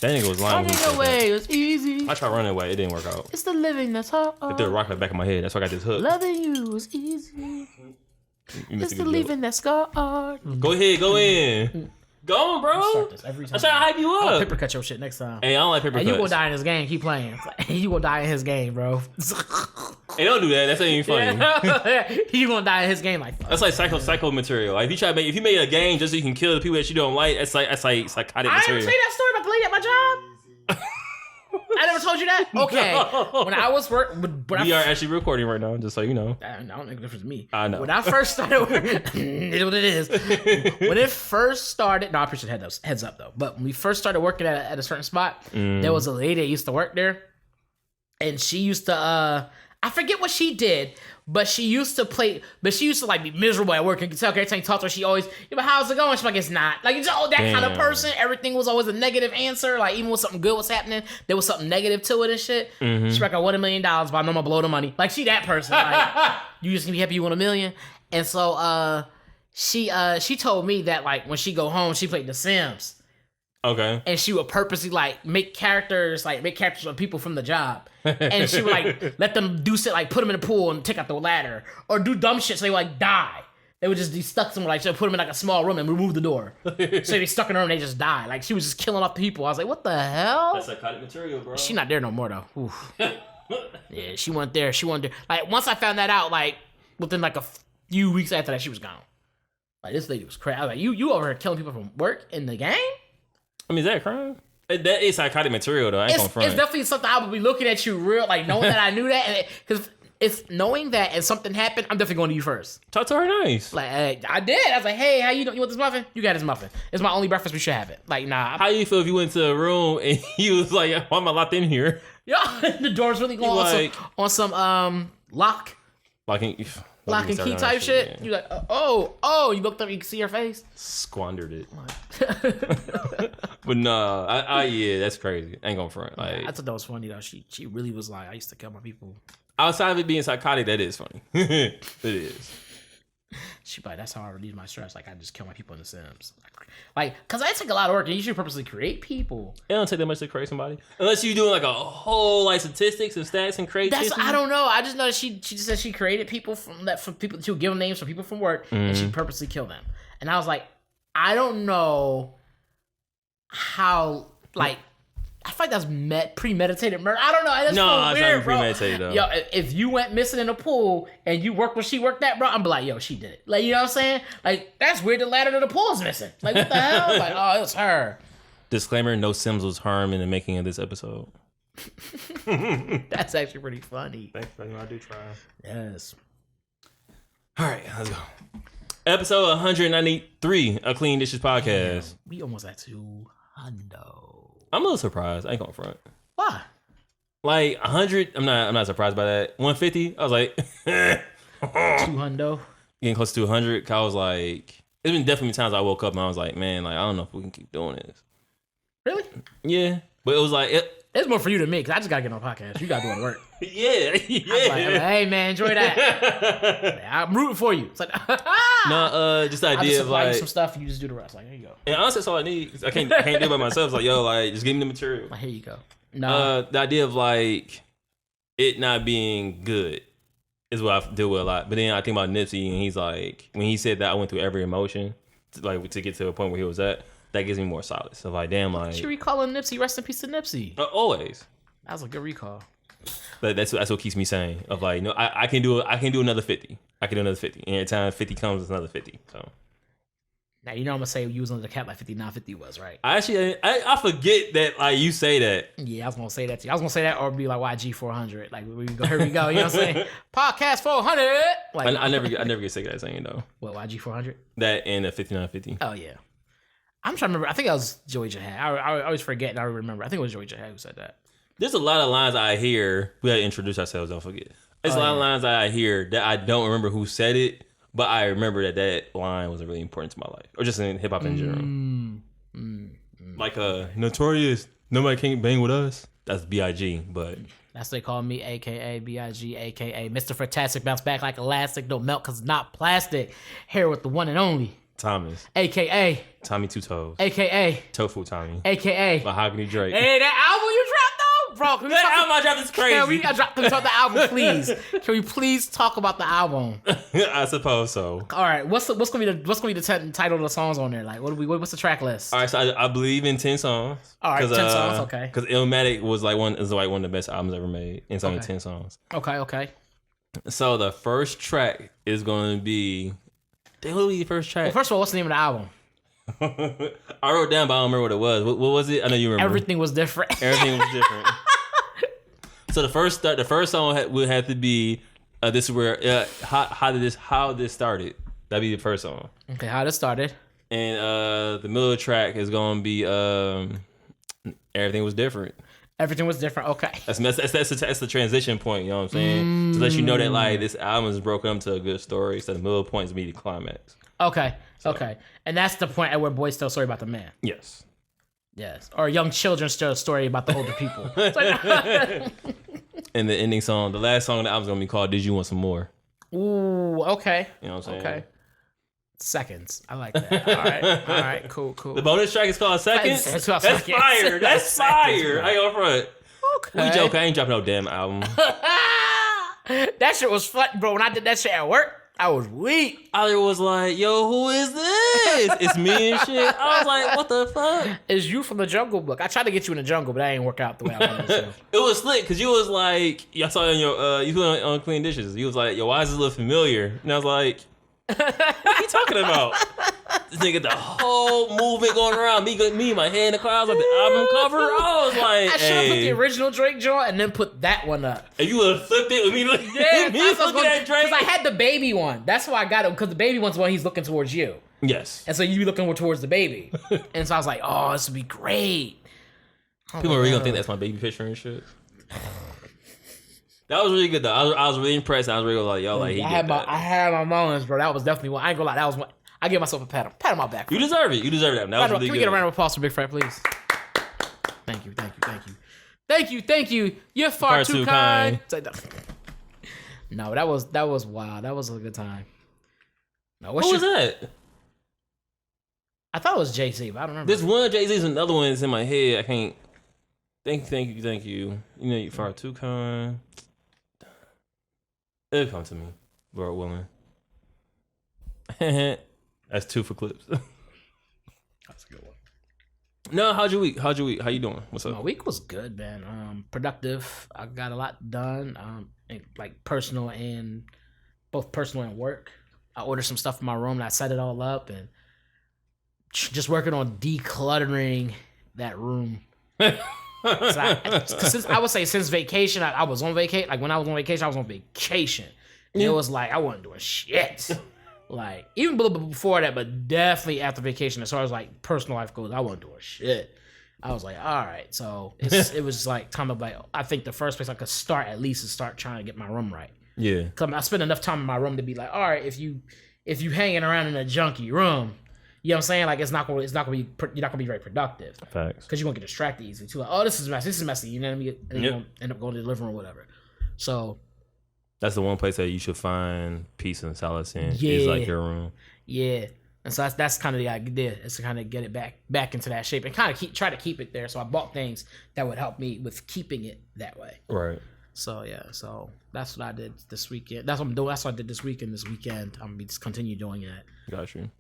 That nigga was lying. Running away was easy. I tried running away. It didn't work out. It's the living that's hard. It threw a rock in the back of my head. That's why I got this hook. Loving you was easy. It's the leaving that scarred. Go ahead. Go in. Go on, bro. I'm trying to hype you up. I'll paper cut your shit next time. Hey, I don't like paper cuts. You gonna die in his game. Keep playing. You gonna die in his game, bro. Hey, don't do that. That's not even funny. You gonna die in his game like that's like psycho material. Like if you made a game just so you can kill the people that you don't like, that's like psychotic material. I didn't tell you that story about the lady at my job. I never told you that. Okay, no. When I was we are actually recording right now, just so you know. I don't make a difference to me. I know. When I first started working, it is what it is. When it first started, no, I appreciate heads up though. But when we first started working at a certain spot, there was a lady that used to work there, and she used to I forget what she did, but she used to like be miserable at work. And you can tell every time you talk to her, she always, yeah, but how's it going? She's like, it's not. Like, that kind of person. Everything was always a negative answer. Like, even when something good was happening, there was something negative to it and shit. She's like, I won $1 million, but I know I'm gonna blow the money. Like, she that person. Like, you just gonna be happy you won $1 million. And so, she told me that, like, when she go home, she played The Sims. Okay. And she would purposely like make characters of people from the job. And she would like let them do shit like put them in the pool and take out the ladder. Or do dumb shit so they would like die. They would just be stuck somewhere, like she'll put them in like a small room and remove the door. So they be stuck in a room and they just die. Like she was just killing off people. I was like, what the hell? That's psychotic material, bro. She not there no more though. Oof. Yeah, she went there. Like once I found that out, like within like a few weeks after that, she was gone. Like this lady was crazy. I was like, you over here killing people from work in the game? I mean, is that a crime? That is psychotic material, though. I ain't gonna front. It's definitely something I would be looking at you real, like knowing that I knew that, because it's knowing that and something happened. I'm definitely going to you first. Talk to her nice. Like I did. I was like, hey, how you doing? You want this muffin? You got this muffin. It's my only breakfast. We should have it. Like, nah. How you feel if you went to a room and you was like, why am I locked in here? Yeah, the door's really going on some lock and key type shit. Yeah. You like, you looked up, you can see her face. Squandered it. But no, yeah, that's crazy. Ain't gonna front. Like, I thought that was funny though. She really was like, I used to kill my people. Outside of it being psychotic, that is funny. It is. She like, that's how I relieve my stress. Like I just kill my people in The Sims. Like, cause I take a lot of work, and you should purposely create people. It don't take that much to create somebody, unless you're doing like a whole like statistics and stats and create. I don't know. I just know that she just said she created people from people. She would give them names for people from work, and she purposely kill them. And I was like, I don't know how. Like, I feel like that's premeditated murder. I don't know. That's so weird, not premeditated though. Yo, if you went missing in a pool and you worked where she worked at, bro, I'm be like, yo, she did it. Like, you know what I'm saying? Like, that's weird. The ladder to the pool is missing. Like, what the hell? Like, oh, it was her. Disclaimer: no Sims was harmed in the making of this episode. That's actually pretty funny. Thanks, buddy. I do try. Yes. All right, let's go. Episode 193 of Clean Dishes Podcast. Damn, we almost at 200. I'm a little surprised. I ain't gonna front. Why? Like 100. I'm not surprised by that. 150. I was like 200. Getting close to 200. I was like, it's been definitely times I woke up and I was like, man, like I don't know if we can keep doing this. Really? Yeah, but it was like it's more for you than me because I just gotta get on the podcast. You gotta do all the work. Yeah. I'm like, hey man, enjoy that. I'm rooting for you. It's like no, just the idea just of like some stuff. And you just do the rest. Like, here you go. And honestly, that's all I need. I can't do it by myself. It's like, yo, like just give me the material. Like, here you go. No, the idea of like it not being good is what I deal with a lot. But then I think about Nipsey, and he's like, when he said that I went through every emotion to get to a point where he was at. That gives me more solace. So like, damn, like you recalling Nipsey? Rest in peace to Nipsey. Always. That was a good recall. But that's what keeps me sane. Of like, no, I can do another 50. I can do another 50. And every time 50 comes, it's another 50. So now you know I'm gonna say you was under the cap like 59, 50 was right. I forget that like you say that. Yeah, I was gonna say that to you. I was gonna say that or be like YG 400. Like here we go. You know what I'm saying? Podcast 400. Like I never get sick of that saying though. What YG 400? That and the 5950. Oh yeah. I'm trying to remember. I think that was Joey Jahad. I always forget and I remember. I think it was Joey Jahad who said that. There's a lot of lines I hear. We gotta introduce ourselves. Don't forget. There's a lot of lines I hear that I don't remember who said it, but I remember that line was really important to my life, or just in hip hop in general. Like Notorious. Nobody can't bang with us. That's B.I.G. But that's what they call me, aka B.I.G., aka Mr. Fredtastic. Bounce back like elastic. Don't melt because it's not plastic. Here with the one and only Thomas. AKA. Tommy Two Toes. AKA. Tofu Tommy. AKA. Mahogany Drake. Hey, that album you dropped though? Bro, can we That talk album I dropped is crazy. Can we talk about the album, please? Can we please talk about the album? I suppose so. All right, what's gonna be the title of the songs on there? Like, what's the track list? All right, so I believe in 10 songs. All right, 10 songs, okay. Because Illmatic was like one of the best albums ever made. It's only 10 songs. Okay. So the first track is going to be. What will be the first track? Well, first of all, what's the name of the album? I wrote down, but I don't remember what it was. What was it? I know you remember. Everything was different. Everything was different. So the first song would have to be this is where how this started. That'd be the first song. Okay, how this started. And the middle track is gonna be everything was different. Everything was different. Okay. That's the transition point. You know what I'm saying? To let you know that like this album is broken up to a good story. So the middle point is the climax. Okay. Okay. And that's the point at where boys tell a story about the man. Yes. Yes. Or young children tell a story about the older people. And the ending song, the last song of the album is gonna be called "Did You Want Some More?" Ooh. Okay. You know what I'm saying? Okay. Seconds. I like that. All right. Cool. The bonus track is called Seconds. It's called That's Seconds. fire. That's fire. I go front. Okay. We joke. I ain't dropping no damn album. That shit was fun, bro. When I did that shit at work, I was weak. I was like, yo, who is this? It's me and shit. I was like, what the fuck? It's you from the Jungle Book. I tried to get you in the jungle, but that ain't work out the way I wanted to. It was slick because you was like, I saw it on your, you put on Clean Dishes. You was like, yo, why does this look familiar? And I was like, what are you talking about? This nigga, the whole movement going around, me, my head in the clouds, like the album cover. I was like, I should have put the original Drake joint and then put that one up. And you would have flipped it with me looking at Drake. Because I had the baby one. That's why I got it, because the baby one's the one he's looking towards you. Yes. And so you looking towards the baby. And so I was like, oh, this would be great. People are really gonna think that's my baby picture and shit. That was really good though. I was really impressed. I was really like, yo, like he did that. I had my moments, bro. That was definitely one. I ain't gonna lie. That was one. I give myself a pat on my back. You deserve it. You deserve that. That was really good. Can we get a round of applause for Big Fred, please? Thank you. You're far too kind. No, that was wild. That was a good time. No, what was that? I thought it was Jay-Z, but I don't remember. This one Jay-Z's, another one is in my head. I can't. Thank you. You know, you're far too kind. It'll come to me, Lord willing. That's 2 for clips. That's a good one. No, how'd your week? How you doing? What's up? My week was good, man. Productive. I got a lot done. Like both personal and work. I ordered some stuff in my room and I set it all up and just working on decluttering that room. Since vacation, I was on vacation. Like when I was on vacation, I was on vacation. And it was like I wasn't doing shit. Like even before that, but definitely after vacation, as far as like personal life goes, I wasn't doing shit. I was like, all right. So it was like kind of like I think the first place I could start at least is start trying to get my room right. Yeah. Cause I spend enough time in my room to be like, all right, if you hanging around in a junky room, you know what I'm saying? Like you're not gonna be very productive. Facts. Because you're gonna get distracted easily too. Like, oh, this is messy. You know what I mean? And you're gonna end up going to the living room or whatever. So that's the one place that you should find peace and solace in. Yeah. Is like your room. Yeah. And so that's kind of the idea, is to kind of get it back into that shape and kind of try to keep it there. So I bought things that would help me with keeping it that way. Right. So yeah, so that's what I did this weekend. That's what I'm doing. That's what I did this weekend. This weekend, I'm gonna just continue doing that. Got you.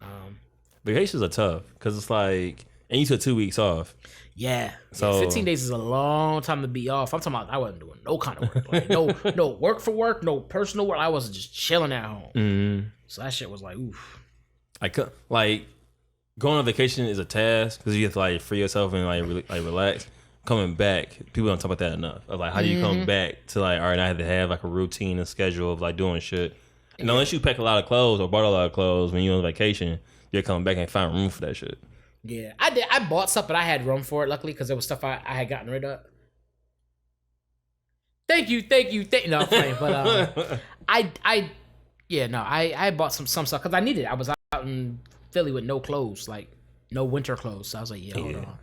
Vacations are tough because it's like, and you took 2 weeks off. Yeah. So 15 days is a long time to be off. I'm talking about I wasn't doing no kind of work. Like, no work for work, no personal work. I was just chilling at home. Mm-hmm. So that shit was like, oof. Like going on vacation is a task because you have to like free yourself and like relax. Coming back, people don't talk about that enough. Of like, how do you come back to like, all right, I have to have like a routine and schedule of like doing shit. And unless you pack a lot of clothes or bought a lot of clothes when you're on vacation, you're coming back and find room for that shit. Yeah, I did. I bought stuff, but I had room for it, luckily, because there was stuff I had gotten rid of. Thank you. No, I'm playing, but I bought some stuff because I needed it. I was out in Philly with no clothes, like no winter clothes. So I was like, hold on.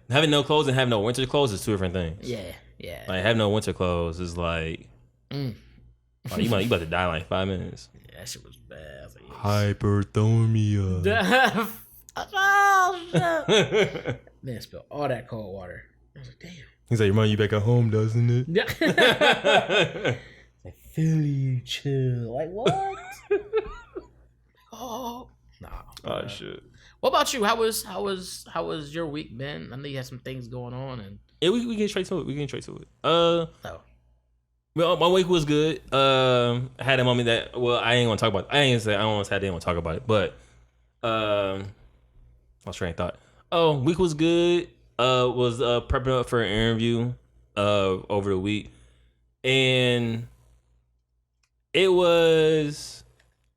Having no clothes and having no winter clothes is 2 different things. Yeah. Like having no winter clothes is like. Like, you about to die in like 5 minutes. Yeah, that shit was bad. I was like, Hyperthermia. Oh, shit. Man, spilled all that cold water. I was like, damn. He's like, remind you back at home, doesn't it? Yeah. Like, Philly, chill. Like, what? Oh, nah. Oh, shit. What about you? How was your week, Ben? I know you had some things going on, and yeah, we get straight to it. Well, my week was good. I had a moment that I ain't gonna talk about it. I don't want to talk about it, but I was trying to thought. Oh, week was good. Was prepping up for an interview over the week, and it was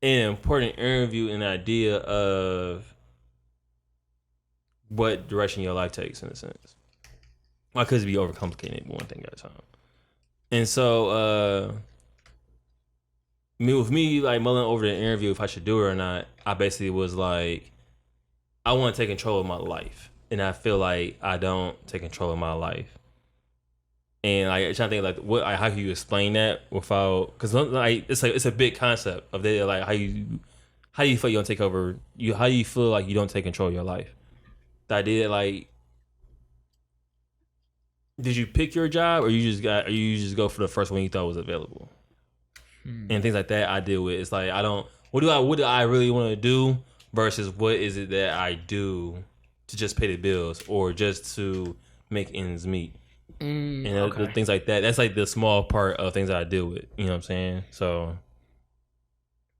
an important interview, an idea of what direction your life takes, in a sense. Why could it be overcomplicated one thing at a time? And so, with me like mulling over the interview if I should do it or not, I basically was like, I want to take control of my life, and I feel like I don't take control of my life. And like, I'm trying to think like, how can you explain that without? Because like, it's a big concept of that. Like, how do you feel you don't take over? How do you feel like you don't take control of your life? The idea that like, did you pick your job, or you just go for the first one you thought was available? And things like that I deal with. It's like, what do I really want to do versus what is it that I do to just pay the bills or just to make ends meet. And the things like that. That's like the small part of things that I deal with. You know what I'm saying? So,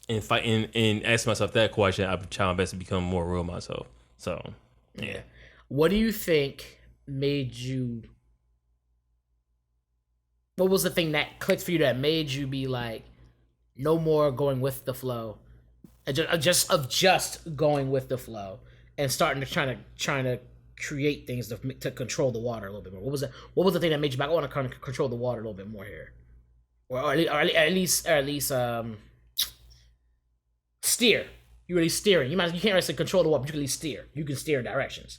and ask myself that question, I'm trying my best to become more real myself. So, yeah. What do you think made you? What was the thing that clicked for you that made you be like, no more going with the flow, just going with the flow and starting to trying to create things to control the water a little bit more? What was that? What was the thing that made you like, I want to kind of control the water a little bit more here, or at least steer? You're really steering. You can't really say control the water, but you can at least steer. You can steer directions.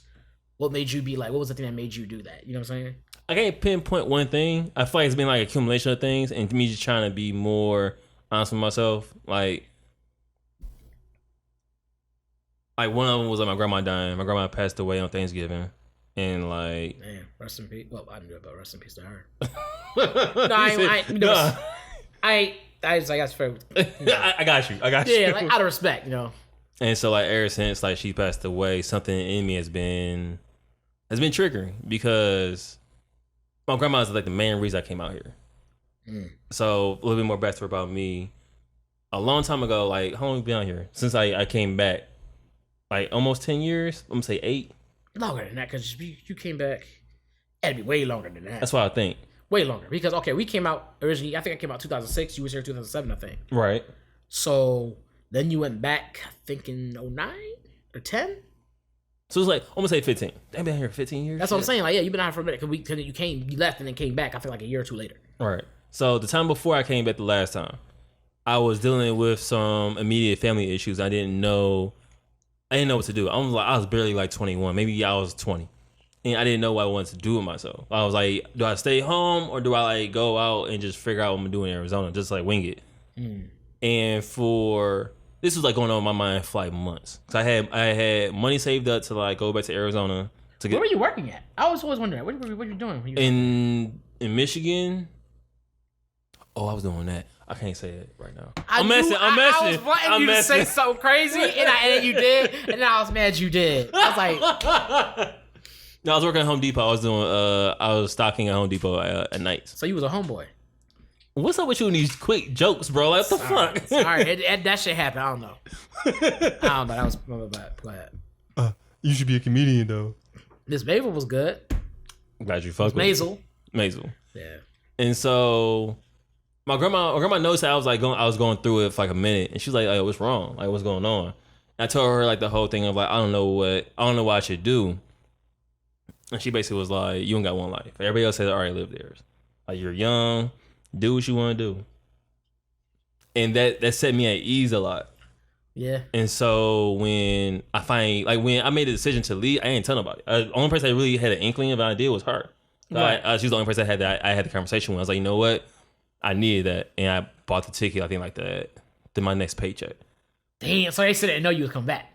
What made you be like? What was the thing that made you do that? You know what I'm saying? I can't pinpoint one thing. I feel like it's been like accumulation of things, and me just trying to be more honest with myself. Like one of them was like my grandma dying. My grandma passed away on Thanksgiving, and like, damn, rest in peace. Well, I knew about rest in peace to her. No, I was like, that's fair. You know. I got you. Yeah, like out of respect, you know. And so like ever since like she passed away, something in me has been triggering because my grandma is like the main reason I came out here. So a little bit more backstory about me. A long time ago, like how long have you been out here? Since I came back, like almost 10 years. I'm gonna say 8. Longer than that, because you came back. It'd be way longer than that. That's what I think. Way longer, because we came out originally. I think I came out 2006. You was here 2007, I think. Right. So then you went back, I think in 09 or 10. So it's like, I'm gonna say 15. I've been here 15 years. That's what I'm saying. Like, yeah, you've been out here for a minute because you left and then came back. I feel like a year or two later. Right. So the time before I came back the last time, I was dealing with some immediate family issues. I didn't know what to do. I was barely like 21. Maybe I was 20. And I didn't know what I wanted to do with myself. I was like, do I stay home or do I like go out and just figure out what I'm doing in Arizona? Just like wing it. And this was like going on in my mind for like months. Cause I had money saved up to like go back to Arizona. Where were you working at? I was always wondering, what were you doing? In Michigan. Oh, I was doing that. I can't say it right now. I'm messing. I was wanting you to say something crazy, and then you did, and then I was mad you did. I was like, no, I was working at Home Depot. I was stocking at Home Depot at night. So you was a homeboy. What's up with you and these quick jokes, bro? Like, what the fuck? Sorry, that shit happened. I don't know. That was go ahead. You should be a comedian though. This Maisel was good. Glad you fucked with Maisel. Yeah. And so my grandma noticed that I was going through it for like a minute, and she was like, what's wrong? Like, what's going on? And I told her like the whole thing of like, I don't know what I should do. And she basically was like, you don't got one life. Everybody else has already lived theirs. Like, you're young, do what you want to do. And that set me at ease a lot. Yeah. And so when I made the decision to leave, I didn't tell nobody. The only person that really had an inkling of an idea was her. So right. She was the only person I had the conversation with. I was like, you know what? I needed that, and I bought the ticket. I think like that. Then my next paycheck. Damn. So they still didn't know you would come back.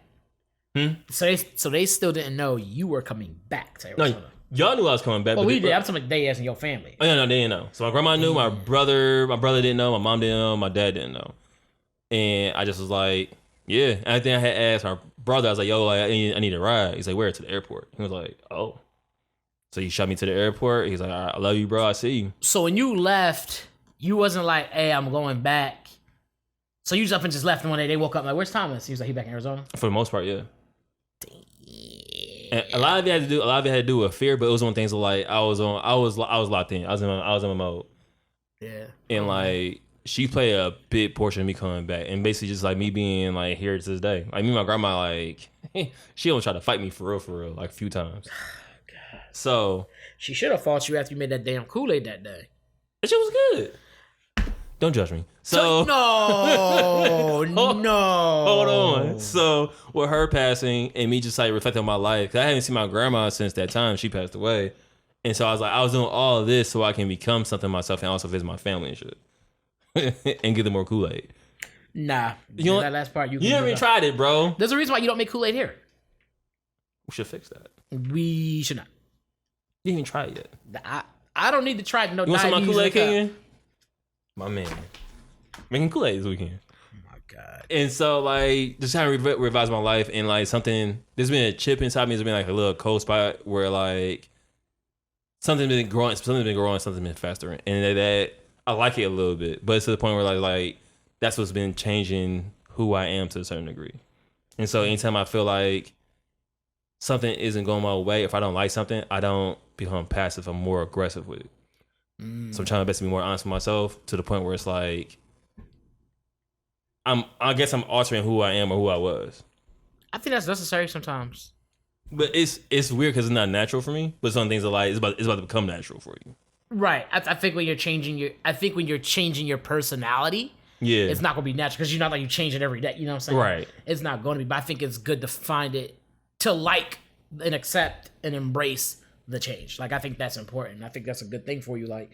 So they still didn't know you were coming back to Arizona. No, y'all knew I was coming back. Well, we did. I'm talking about they as in your family. Oh, yeah, no, they didn't know. So my grandma knew. My brother didn't know. My mom didn't know. My dad didn't know. And I just was like, yeah. And I think I had asked my brother. I was like, yo, like, I need a ride. He's like, where? To the airport. He was like, oh. So he shot me to the airport. He's like, all right, I love you, bro. I see you. So when you left, you wasn't like, hey, I'm going back. So you just up and just left, and one day they woke up like, where's Thomas? He was like, he back in Arizona? For the most part, yeah. And a lot of it had to do with fear, but it was one of the things like I was locked in. I was in my mode. Yeah. And like she played a big portion of me coming back, and basically just like me being like here to this day. Like me and my grandma, like she almost tried to fight me for real, like a few times. God. So she should have fought you after you made that damn Kool-Aid that day. That shit was good. Don't judge me. So no. Hold on. So with her passing and me just like reflecting on my life, 'cause I haven't seen my grandma since that time she passed away, and so I was doing all of this so I can become something myself and also visit my family and shit, and get them more Kool-Aid. Nah, you know that last part you haven't even tried it, bro. There's a reason why you don't make Kool-Aid here. We should fix that. We should not. You didn't even try it yet. I don't need to try no. You want some of my Kool-Aid, King? My man, making Kool-Aid this weekend. Oh my God. And so like just trying to revise my life, and like there's been a chip inside me. There's been like a little cold spot where like something's been growing, something's been festering, and that I like it a little bit, but it's to the point where like that's what's been changing who I am to a certain degree. And so anytime I feel like something isn't going my way, if I don't like something, I don't become passive. I'm more aggressive with it. So I'm trying my best to be more honest with myself to the point where it's like I guess I'm altering who I am or who I was. I think that's necessary sometimes. But it's weird because it's not natural for me. But some things are like it's about to become natural for you. Right. I think when you're changing your personality, yeah, it's not gonna be natural because you're not like you change it every day. You know what I'm saying? Right. It's not going to be. But I think it's good to find it, to like and accept and embrace the change. Like I think that's important. I think that's a good thing for you. Like,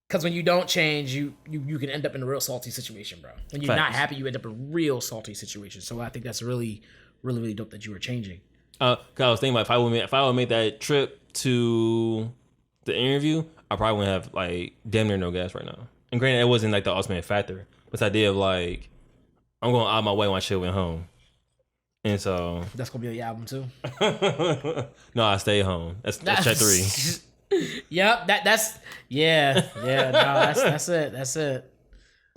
because when you don't change, you can end up in a real salty situation, bro. When you're not happy, you end up in a real salty situation. So I think that's really, really, really dope that you were changing. Cause I was thinking like if I would make that trip to the interview, I probably wouldn't have like damn near no gas right now. And granted, it wasn't like the ultimate factor, but the idea of like I'm going out of my way when I shit went home. And so that's gonna be on your album too. No, I stay home. That's check 3. Yep, that's no, that's it.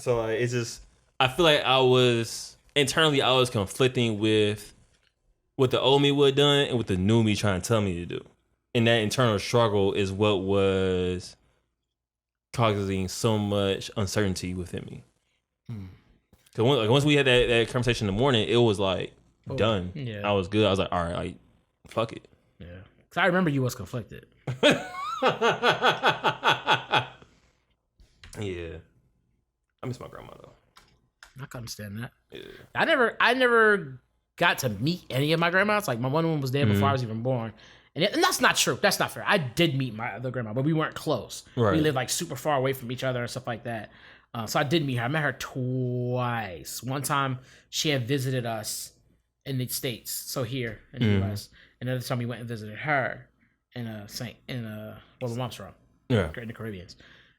So like, it's just I feel like I was conflicting with what the old me would have done and what the new me trying to tell me to do, and that internal struggle is what was causing so much uncertainty within me. Cause once we had that conversation in the morning, it was like. Done. Yeah. I was good. I was like, all right, like, fuck it. Yeah. Cause I remember you was conflicted. Yeah. I miss my grandma though. I can understand that. Yeah. I never got to meet any of my grandmas. Like my one was there before I was even born. And that's not true. That's not fair. I did meet my other grandma, but we weren't close. Right. We lived like super far away from each other and stuff like that. So I did meet her. I met her twice. One time she had visited us in the States, so here in the US. Another time we went and visited her in where my mom's from. Yeah. In the Caribbean.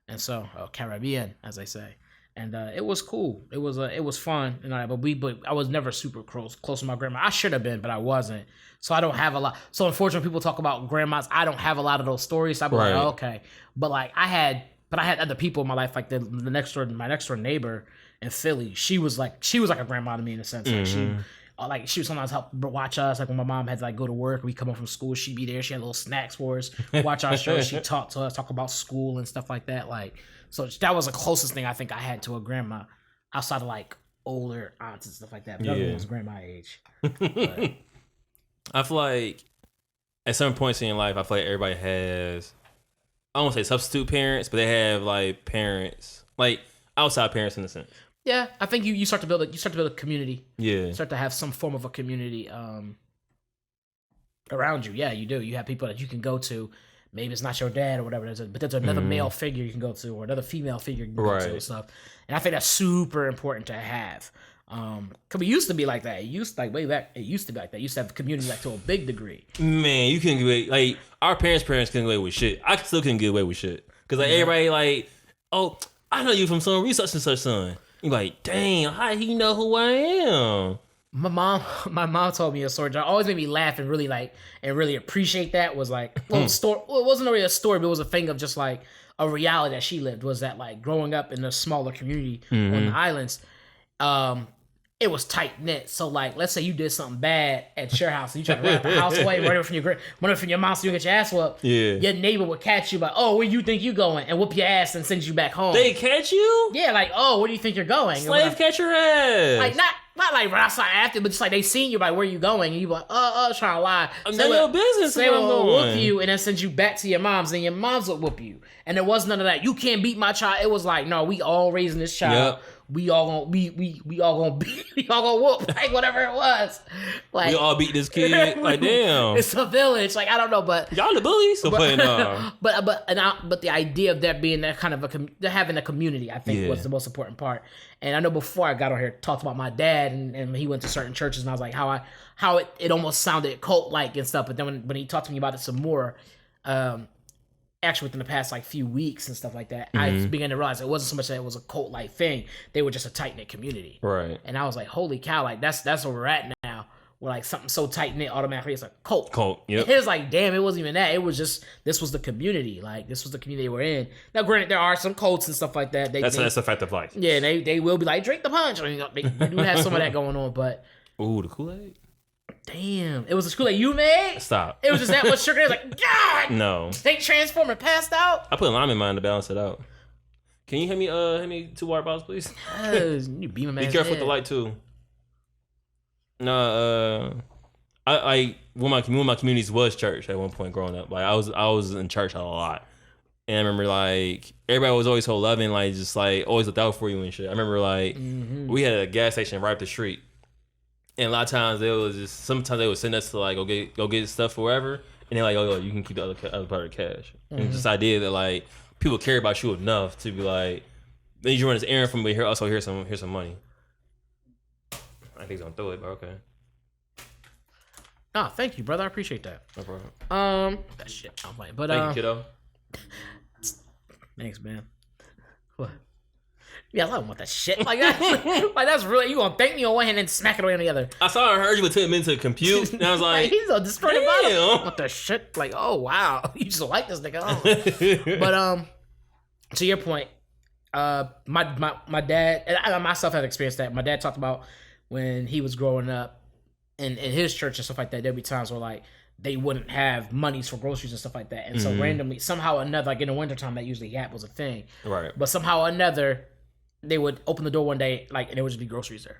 And so Caribbean, as they say. And it was cool. It was fun and all that, but I was never super close to my grandma. I should have been, but I wasn't. So I don't have a lot. So unfortunately, people talk about grandmas. I don't have a lot of those stories. So I'd be like, oh, okay. But like I had other people in my life, like my next door neighbor in Philly. She was like a grandma to me in a sense. Like she would sometimes help watch us. Like when my mom had to like go to work, we come home from school, she'd be there. She had little snacks for us, watch our shows. She'd talk to us, talk about school and stuff like that. Like, so that was the closest thing I think I had to a grandma outside of like older aunts and stuff like that. But everyone was grandma age. But I feel like at certain points in your life, I feel like everybody has, I won't say substitute parents, but they have like parents, like outside parents in a sense. Yeah, I think you start to build a community. Yeah, you start to have some form of a community around you. Yeah, you do. You have people that you can go to maybe it's not your dad or whatever. But there's another male figure you can go to, or another female figure you can go to and stuff. And I think that's super important to have. Cause we used to be like that. It used to be like that. You used to have the community like to a big degree. Man, you couldn't get away, like our parents couldn't get away with shit. I still couldn't get away with shit. Cause like everybody like, oh, I know you from some research and such son. You like, dang, how he know who I am? My mom told me a story that always made me laugh and really appreciate that. Was like, well, it wasn't really a story, but it was a thing of just like a reality that she lived. Was that like growing up in a smaller community on the islands, it was tight knit. So like, let's say you did something bad at your house and you tried to run out the house away, run from your mom so you get your ass whooped. Yeah. Your neighbor would catch you like, oh, where you think you going? And whoop your ass and send you back home. They catch you? Yeah, like, oh, where do you think you're going? Slave catch your ass. Like not like right outside after, but just like they seen you like, where you going? And you like, trying to lie. I'm not your business. They will whoop you and then send you back to your mom's, and your mom's will whoop you. And there was none of that. You can't beat my child. It was like, no, we all raising this child. Yep. We all gonna whoop, like whatever it was. Like we all beat this kid. Like damn, it's a village. Like I don't know, but y'all the bullies. But the idea of there being that kind of having a community, I think was the most important part. And I know before I got on here, talked about my dad and he went to certain churches, and I was like how it almost sounded cult like and stuff. But then when he talked to me about it some more, actually within the past like few weeks and stuff like that, I began to realize it wasn't so much that it was a cult like thing. They were just a tight knit community. Right. And I was like, holy cow, like that's where we're at now. Where like something so tight knit automatically it's a cult. Yep. It was like, damn, it wasn't even that. It was just this was the community. Like this was the community we're in. Now granted, there are some cults and stuff like that. That's a fact of life. Yeah, they will be like, drink the punch. I mean, they do have some of that going on, but ooh, the Kool-Aid. Damn, it was a Kool-Aid you made? Stop. It was just that much sugar. It was like, God! No. They transformed and passed out? I put lime in mine to balance it out. Can you hand me 2 water bottles, please? You beam a man. Be careful with the light, too. No, I one of my communities was church at one point growing up. Like, I was in church a lot. And I remember, like, everybody was always so loving, like, just, like, always looked out for you and shit. I remember, like, we had a gas station right up the street. And a lot of times sometimes they would send us to like go get stuff or whatever, and they're like, oh, you can keep the other part of the cash. And it's this idea that like people care about you enough to be like, then you run this errand from me here. Also, here's some money. I think he's gonna throw it, but okay. Oh, thank you, brother. I appreciate that. No problem. That shit. I'm playing, but thank you, kiddo. Thanks, man. What? Yeah, I don't want that shit. Like that. Like that's really, you gonna thank me on one hand and smack it away on the other. I saw and heard you, but took him into compute, and I was like, he's gonna destroy the bottom. What the shit? Like, oh wow, you just like this nigga. Oh. But to your point, my dad and I myself have experienced that. My dad talked about when he was growing up in his church and stuff like that. There'd be times where like they wouldn't have monies for groceries and stuff like that, and so randomly, somehow or another, like in the wintertime, that usually was a thing. Right. But somehow or another, they would open the door one day, like, and there would just be groceries there.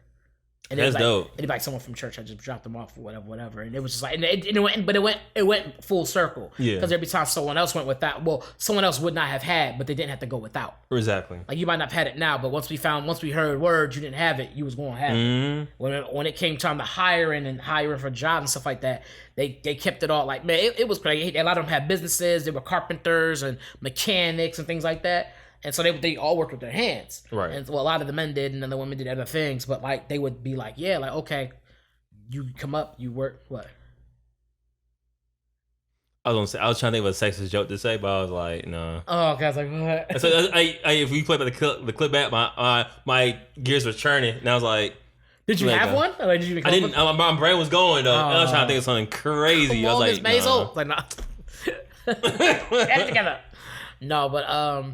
And that's dope. It'd be like someone from church. I just dropped them off or whatever. And it was just like, and it went full circle. Yeah. Because there'd be times someone else went without. Well, someone else would not have had, but they didn't have to go without. Exactly. Like you might not have had it now, but once we heard word you didn't have it, you was going to have it. When it came time to hiring for jobs and stuff like that, they kept it all like, man, it was crazy. A lot of them had businesses. They were carpenters and mechanics and things like that. And so they all worked with their hands. Right. And well, a lot of the men did, and then the women did other things. But like they would be like, yeah, like, okay, you come up, you work, what? I was trying to think of a sexist joke to say, but I was like, no. Oh, okay, I was like, what? So if we play the clip back, my gears were churning, and I was like, did you have one? Or did you? I didn't. My brain was going though. I was trying to think of something crazy. I was like, Maisel. Like, nah. Get it together. No, but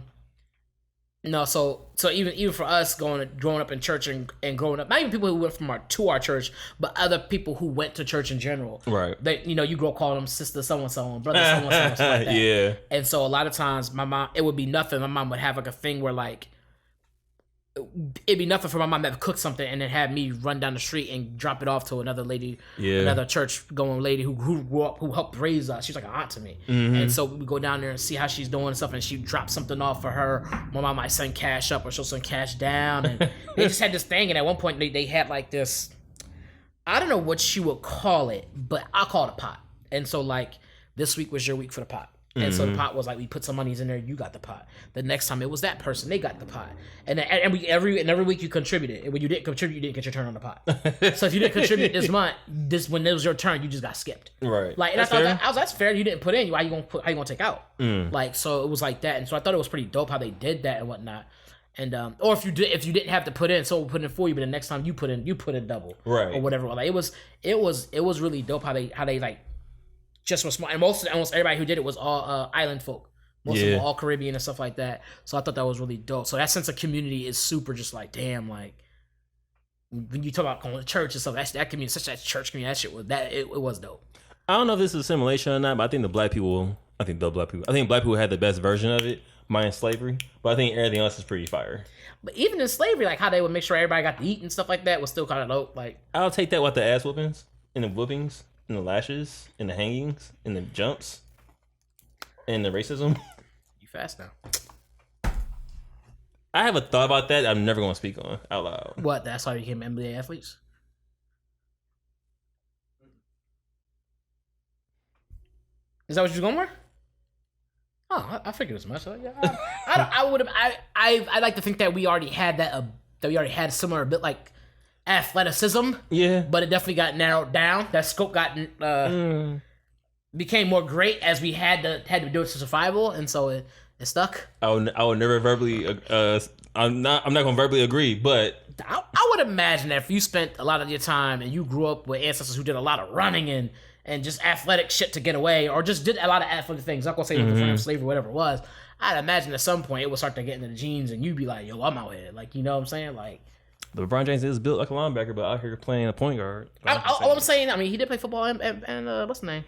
no, so even for us growing up in church and growing up, not even people who went to our church, but other people who went to church in general. Right. They, you grow calling them sister so-and-so and brother so-and-so and stuff like that. Yeah. And so a lot of times my mom, it would be nothing. My mom would have like a thing where like, it'd be nothing for my mom to cook something and then have me run down the street and drop it off to another lady, another church going lady who grew up, who helped raise us. She's like an aunt to me. And so we go down there and see how she's doing and stuff, and she drops something off for her. My mom might send cash up or she'll send cash down. And they just had this thing, and at one point they had like this, I don't know what you would call it, but I'll call it a pot. And so like this week was your week for the pot. And so the pot was like, we put some monies in there, you got the pot. The next time it was that person, they got the pot. And then every week you contributed. And when you didn't contribute, you didn't get your turn on the pot. So if you didn't contribute this month, when it was your turn, you just got skipped. Right. Like, and I thought that's fair. You didn't put in. How you gonna take out? Like, so it was like that. And so I thought it was pretty dope how they did that and whatnot. And or if you didn't have to put in, someone put in for you, but the next time you put in double, right, or whatever. Like it was really dope how they like just was smart. And almost everybody who did it was all island folk. Most of them were all Caribbean and stuff like that. So I thought that was really dope. So that sense of community is super. Just like, damn, like when you talk about going to church and stuff, that community, such that church community, that shit was it was dope. I don't know if this is assimilation or not, but I think black people had the best version of it, minus slavery. But I think everything else is pretty fire. But even in slavery, like how they would make sure everybody got to eat and stuff like that was still kind of dope. Like, I'll take that with the ass whoopings and the whoopings and the lashes and the hangings and the jumps and the racism. You fast now. I have a thought about that I'm never going to speak on out loud. What? That's why we became NBA athletes? Is that what you're going for? Oh, I figured as much. I like to think that we already had that we already had similar a bit like athleticism. Yeah. But it definitely got narrowed down. That scope got became more great as we had to do it to survival, and so it stuck. I would never verbally. I'm not going to verbally agree, but I would imagine that if you spent a lot of your time and you grew up with ancestors who did a lot of running and just athletic shit to get away, or just did a lot of athletic things. I'm not gonna say the front slavery, whatever it was. I'd imagine at some point it would start to get into the genes, and you'd be like, "Yo, I'm out here." Like, you know what I'm saying? Like, LeBron James is built like a linebacker, but out here playing a point guard. All I'm saying, I mean, he did play football and what's the name?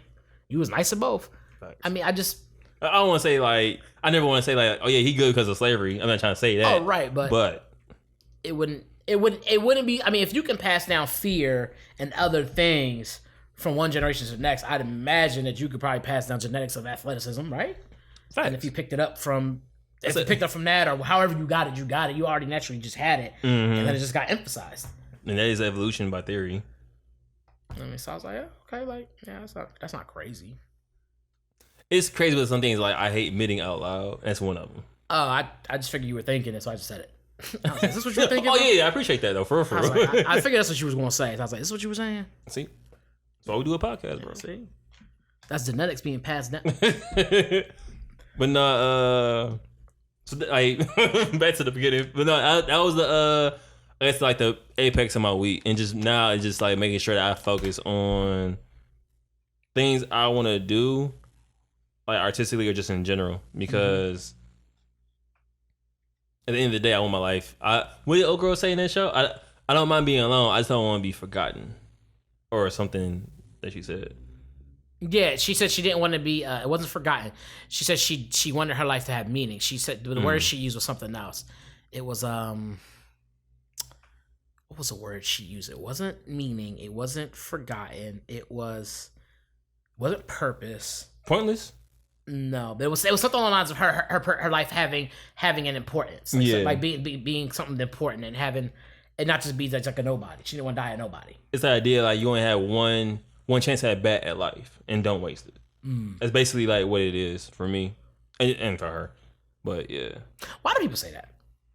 He was nice at both. Facts. I mean, I don't want to say like, I never want to say like, oh yeah, he good because of slavery. I'm not trying to say that. Oh right, but it wouldn't be. I mean, if you can pass down fear and other things from one generation to the next, I'd imagine that you could probably pass down genetics of athleticism, right? Facts. And if you picked it up from that, or however you got it. You already naturally just had it, and then it just got emphasized. And that is evolution by theory. I mean, so I was like, yeah, okay, like, yeah, that's not crazy. It's crazy, but some things like I hate admitting out loud. That's one of them. Oh, I just figured you were thinking it, so I just said it. I was like, is this what you were thinking? Oh yeah, I appreciate that though. For real. I figured that's what you was going to say. So I was like, is this what you were saying? See, that's why we do a podcast, bro. See, that's genetics being passed down. But no, so like back to the beginning. But no, that was it's like the apex of my week, and just now it's just like making sure that I focus on things I want to do, like artistically or just in general, because at the end of the day, I want my life. What did old girl say in that show? I don't mind being alone. I just don't want to be forgotten, or something that she said. Yeah, she said she didn't want to be. It wasn't forgotten. She said she wanted her life to have meaning. She said the word she used was something else. It was what was the word she used? It wasn't meaning. It wasn't forgotten. It wasn't purpose. Pointless. No, but it was something along the lines of her life having an importance. Like being something important and having and not just be like a nobody. She didn't want to die a nobody. It's the idea like you only have one chance at bat at life and don't waste it. That's basically like what it is for me and for her. But yeah, why do people say that?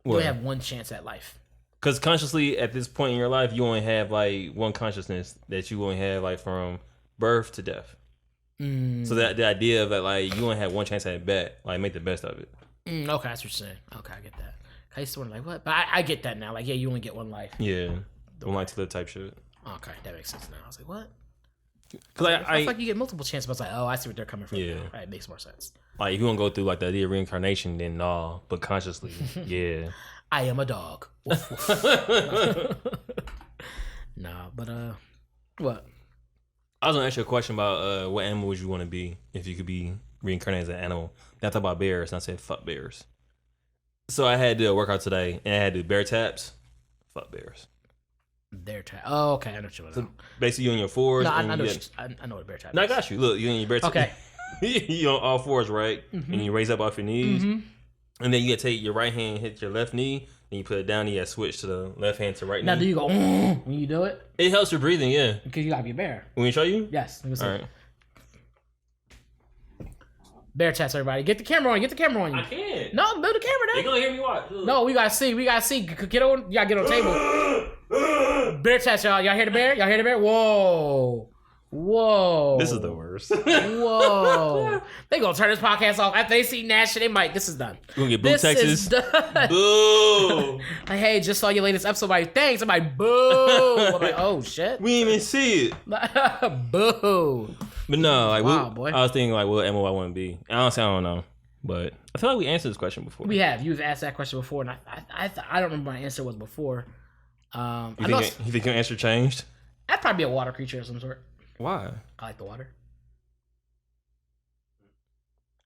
You only have one chance at life. Because consciously at this point in your life, you only have like one consciousness that you only have like from birth to death. So that the idea of that, like, you only have one chance at bat, like, make the best of it. Okay, that's what you're saying. Okay, I get that. I used to wonder, like, what? But I get that now. Like, yeah, you only get one life. Yeah, one life to live type shit. Okay, that makes sense now. I was like, what? Because I feel like you get multiple chances, but I was like, oh, I see where they're coming from. Yeah, right, it makes more sense. Like, if you want to go through like the idea of reincarnation, then no, but consciously, yeah. I am a dog. Nah, but what? I was gonna ask you a question about what animal would you want to be if you could be reincarnated as an animal. Then I thought about bears, and I said fuck bears. So I had to do a workout today, and I had to do bear taps. Fuck bears. Bear tap. Oh, okay, I know what you're so basically, you on your fours. No, I know what a bear tap is. No, I got you. Look, you on your bear tap. Okay. You on all fours, right? And you raise up off your knees. And then you gotta take your right hand, hit your left knee, then you put it down, and you gotta switch to the left hand to right knee. Now, do you go when you do it? It helps your breathing, yeah. Because you gotta be a bear. Want me to show you? Yes. Let me see. All right. Bear chats, everybody. Get the camera on. Get the camera on you. I can't. No, move the camera They down. gonna hear me watch. Look. No, we gotta see. We gotta see. Get on. You gotta get on the table. Bear chats, y'all. Y'all hear the bear? Y'all hear the bear? Whoa. Whoa. This is the worst. Whoa. They gonna turn this podcast off. After they see Nash, they might. This is done. We're gonna get boo This Texas. is done. Boo. Like, hey, just saw your latest episode. Like, thanks. I'm like, boo. I'm like, oh, shit. We didn't even see it. Boo. But no, like, Wow, boy. I was thinking, like, what MOI want to be? Honestly, I don't know. But I feel like we answered this question before. We have. You've asked that question before, and I don't remember what my answer was before. You think your answer changed? I'd probably be a water creature of some sort. Why? I like the water.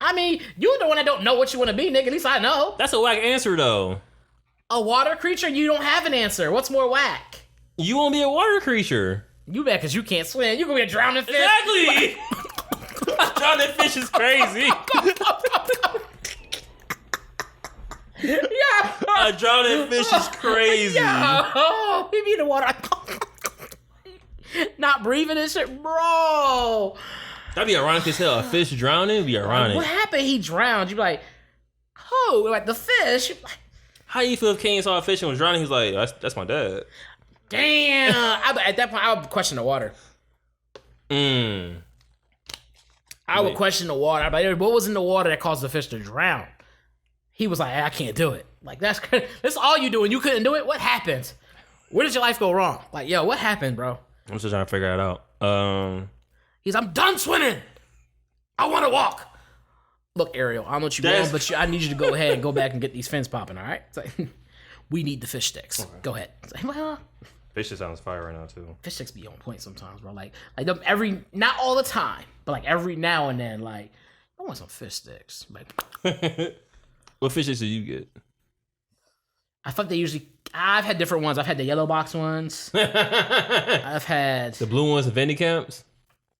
I mean, you're the one that don't know what you want to be, nigga. At least I know. That's a whack answer, though. A water creature? You don't have an answer. What's more whack? You want to be a water creature. You bet, because you can't swim. You gonna be a drowning fish. Exactly. Drowning fish is crazy. Yeah. A drowning fish is crazy. Yeah. Oh, he be in the water. Not breathing and shit, bro. That'd be ironic as hell. A fish drowning would be ironic. What happened? He drowned. You be like, oh, like the fish. How you feel if Kane saw a fish and was drowning? He's like, that's my dad. Damn. At that point, I would question the water. I would question the water. I'd be like, what was in the water that caused the fish to drown? He was like, I can't do it. Like, that's all you do and you couldn't do it? What happened? Where did your life go wrong? Like, yo, what happened, bro? I'm still trying to figure it out. I'm done swimming. I want to walk. Look, Ariel, I don't know what you want, but I need you to go ahead and go back and get these fins popping, all right? It's like, we need the fish sticks. Okay. Go ahead. It's like, well, fish just sounds fire right now, too. Fish sticks be on point sometimes, bro. Like not all the time, but like every now and then, like, I want some fish sticks. Like, what fish sticks do you get? I thought I've had different ones. I've had the yellow box ones. I've had the blue ones at vending camps.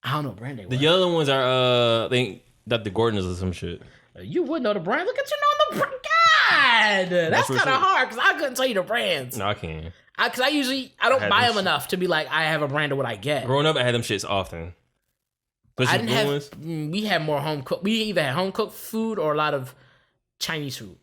I don't know what brand they were. The yellow ones are I think Dr. Gordon's or some shit. You would know the brand. Look at you know the brand. God, that's kind of hard because I couldn't tell you the brands. No, I can't. Because I don't buy them enough to be like I have a brand of what I get. Growing up, I had them shits often. I didn't have. We had more home cooked. We either had home cooked food or a lot of Chinese food.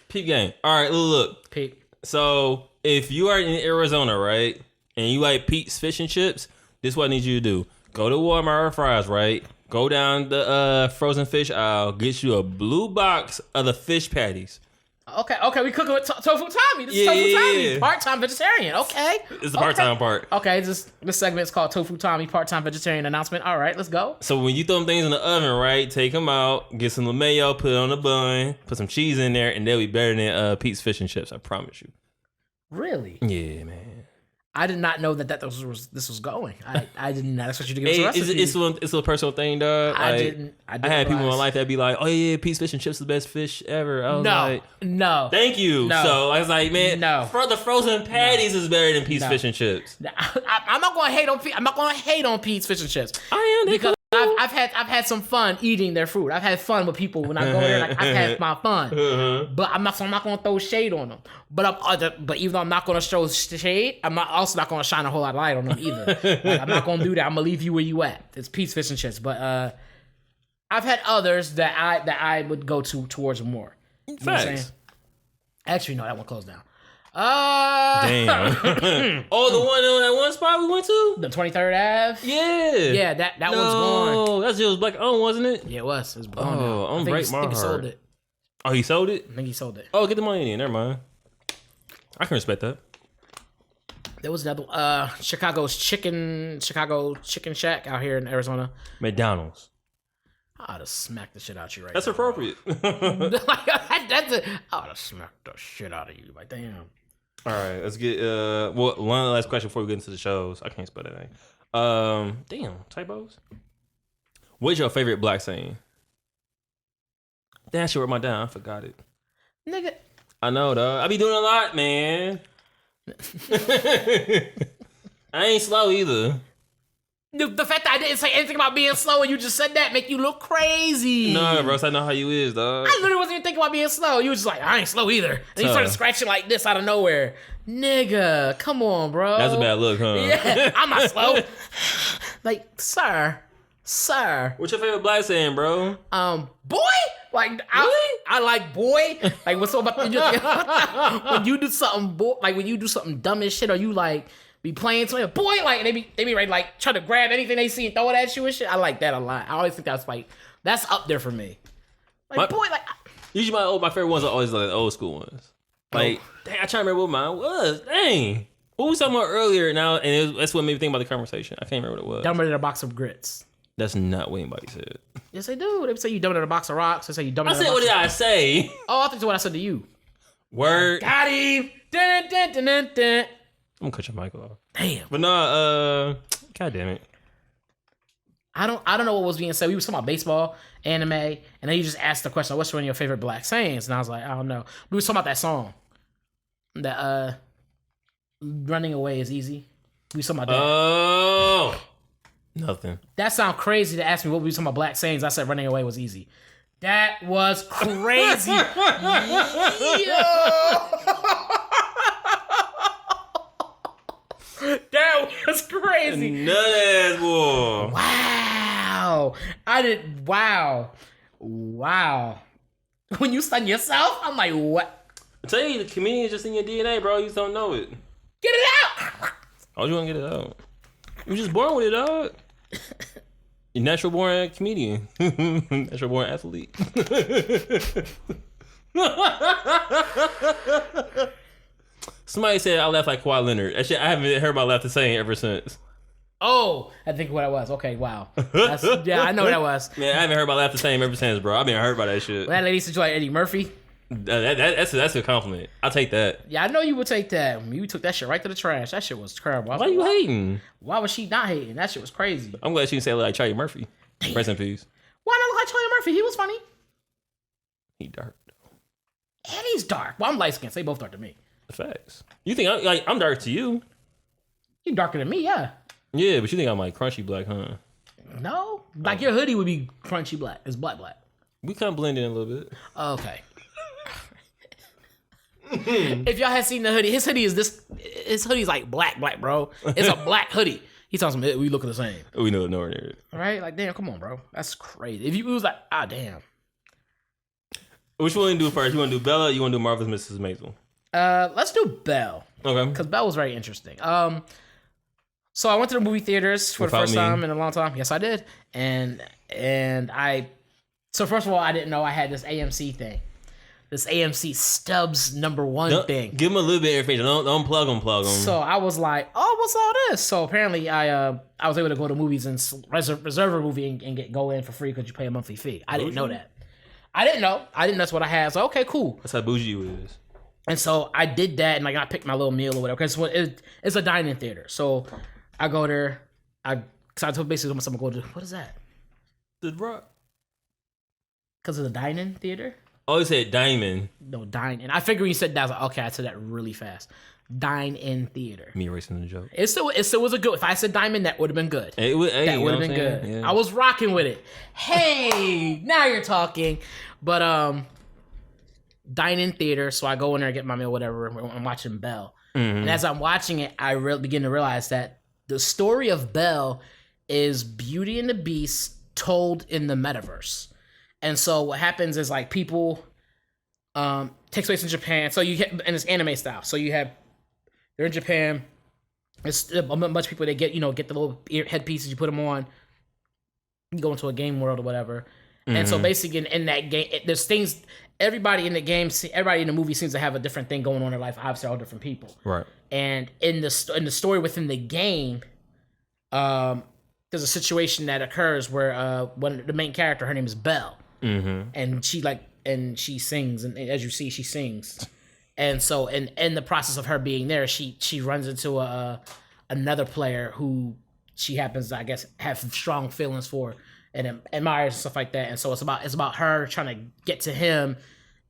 Peep game. All right, look. Peep. So if you are in Arizona, right, and you like Pete's fish and chips, this is what I need you to do. Go to Walmart or Fry's, right? Go down the frozen fish aisle. Get you a blue box of the fish patties. Okay, we cooking with tofu Tommy. This is tofu Tommy, part-time vegetarian. Okay, it's the part-time part. Okay, this segment is called Tofu Tommy, part-time vegetarian announcement. All right, let's go. So when you throw them things in the oven, right, take them out, get some mayo, put it on the bun, put some cheese in there, and they'll be better than Pete's fish and chips. I promise you. Really? Yeah, man. I did not know that this was going. I did not expect you to give us a recipe. It's a personal thing, dog. I didn't I had people in my life that be like, "Oh yeah, Pete's fish and chips is the best fish ever." I was like, no. Thank you. No. So I was like, man, no. The frozen patties is better than Pete's fish and chips. I'm not going to hate on Pete. I'm not going to hate on Pete's fish and chips. I am because I've had some fun eating their food. I've had fun with people when I go there. Like, I've had my fun, but I'm not going to throw shade on them. But even though I'm not going to show shade, I'm also not going to shine a whole lot of light on them either. Like, I'm not going to do that. I'm going to leave you where you at. It's Pete's fish and chips. But I've had others that I would go towards more. You know what I'm saying? Actually, no, that one closed down. Damn. Oh, the one on that one spot we went to? The 23rd Ave? Yeah. Yeah, that one's gone. Oh, that's just black owned, wasn't it? Yeah, it was. It was gone. Oh, I'm break my heart. He sold it. Oh, he sold it? I think he sold it. Oh, get the money in. Never mind. I can respect that. There was another Chicago Chicken Shack out here in Arizona. McDonald's. I ought to smack the shit out of you right That's now. appropriate. I ought to smack the shit out of you. Like, damn. All right, let's get one last question before we get into the shows. I can't spell that name. Damn, typos. What's your favorite black saying? Damn, I should write mine down. I forgot it. Nigga. I know, dog. I be doing a lot, man. I ain't slow either. The fact that I didn't say anything about being slow and you just said that make you look crazy. No, bro, I know how you is, dog. I literally wasn't even thinking about being slow. You was just like, I ain't slow either. And you started scratching like this out of nowhere. Nigga, come on, bro. That's a bad look, huh? Yeah, I'm not slow. Like, sir, sir. What's your favorite black saying, bro? Boy, like I like boy. Like what's so about when you do something, boy, like when you do something dumb as shit, or you like be playing something, boy, like they be ready like try to grab anything they see and throw it at you and shit. I like that a lot. I always think that's up there for me. Like boy, like usually my favorite ones are always like the old school ones. Like dang, I try to remember what mine was. Dang. What we was talking about earlier now, and that's what made me think about the conversation. I can't remember what it was. Dumber than a box of grits. That's not what anybody said. Yes, they do. They say you dumber than a box of rocks. They say you dumber I than said, a box what did I say? Oh, I think it's what I said to you. Word. Got him. Dun, dun, dun, dun, dun. I'm gonna cut your mic off. Damn. But no, god damn it. I don't know what was being said. We were talking about baseball, anime, and then you just asked the question, what's one of your favorite black sayings? And I was like, I don't know. We were talking about that song. That running away is easy. We were talking about that. Oh. Nothing. That sound crazy to ask me what we were talking about black sayings. I said running away was easy. That was crazy. Yo. That was crazy. Nut boy. Wow. Wow. When you stun yourself, I'm like, what? I tell you, the comedian's just in your DNA, bro. You just don't know it. Get it out. Oh, you want to get it out? You're just born with it, dog. You're natural born comedian. Natural born athlete. Somebody said I laugh like Kawhi Leonard. Actually, I haven't heard about laughter saying ever since. Oh, I think what it was. Okay, wow. Yeah, I know what that was. Man, I haven't heard about laughter saying ever since, bro. I've been heard about that shit. Well, that lady said you like Eddie Murphy. That's a compliment. I'll take that. Yeah, I know you would take that. You took that shit right to the trash. That shit was terrible. Why you hating? Why was she not hating? That shit was crazy. I'm glad she didn't say like Charlie Murphy. Rest in peace. Why not look like Charlie Murphy? He was funny. He dark though. And he's dark. Well, I'm light skinned. So they both dark to me. The facts. You think I'm dark to you? You darker than me, yeah. Yeah, but you think I'm like crunchy black, huh? No, like your hoodie would be crunchy black. It's black. We kind of blend in a little bit. Okay. If y'all had seen the hoodie, his hoodie is like black, bro. It's a black hoodie. He talking some, we looking the same. We know nowhere near it. Right? Like, damn, come on, bro. That's crazy. If you it was like, damn. Which one you want to do first? You want to do Bella or you want to do Marvelous Mrs. Maisel? Let's do Belle. Okay. Because Belle was very interesting. So I went to the movie theaters for the first time in a long time. Yes, I did. And so first of all, I didn't know I had this AMC thing. This AMC Stubbs #1 thing. Give them a little bit of information. Don't plug them. So I was like, oh, what's all this? So apparently I was able to go to movies and reserve a movie and go in for free because you pay a monthly fee. I didn't know that. I didn't know that's what I had. So, okay, cool. That's how bougie you is. And so I did that, and like I picked my little meal or whatever. Because it's a dining theater. So I go there. I basically told myself, go to, what is that? The Rock. Because of the dining theater? Oh, you said diamond. No, dine in. I figured when you said that, I was like, okay, I said that really fast. Dine in theater. Me erasing the joke. It still was a good. If I said diamond, that would have been good. That would have been good. Yeah. I was rocking with it. Hey, now you're talking. But dine in theater. So I go in there and get my meal, whatever. I'm watching Belle, and as I'm watching it, I begin to realize that the story of Belle is Beauty and the Beast told in the metaverse. And so what happens is like people takes place in Japan. So you get, and it's anime style. So they're in Japan. It's a bunch of people that get the little headpieces, you put them on. You go into a game world or whatever. And so basically in that game, there's things, everybody in the movie seems to have a different thing going on in their life. Obviously all different people. Right. And in the story within the game, there's a situation that occurs where when the main character, her name is Belle. And she sings, and as you see, she sings. And so in the process of her being there, she runs into another player who she happens to, I guess, have strong feelings for and admires and stuff like that. And so it's about her trying to get to him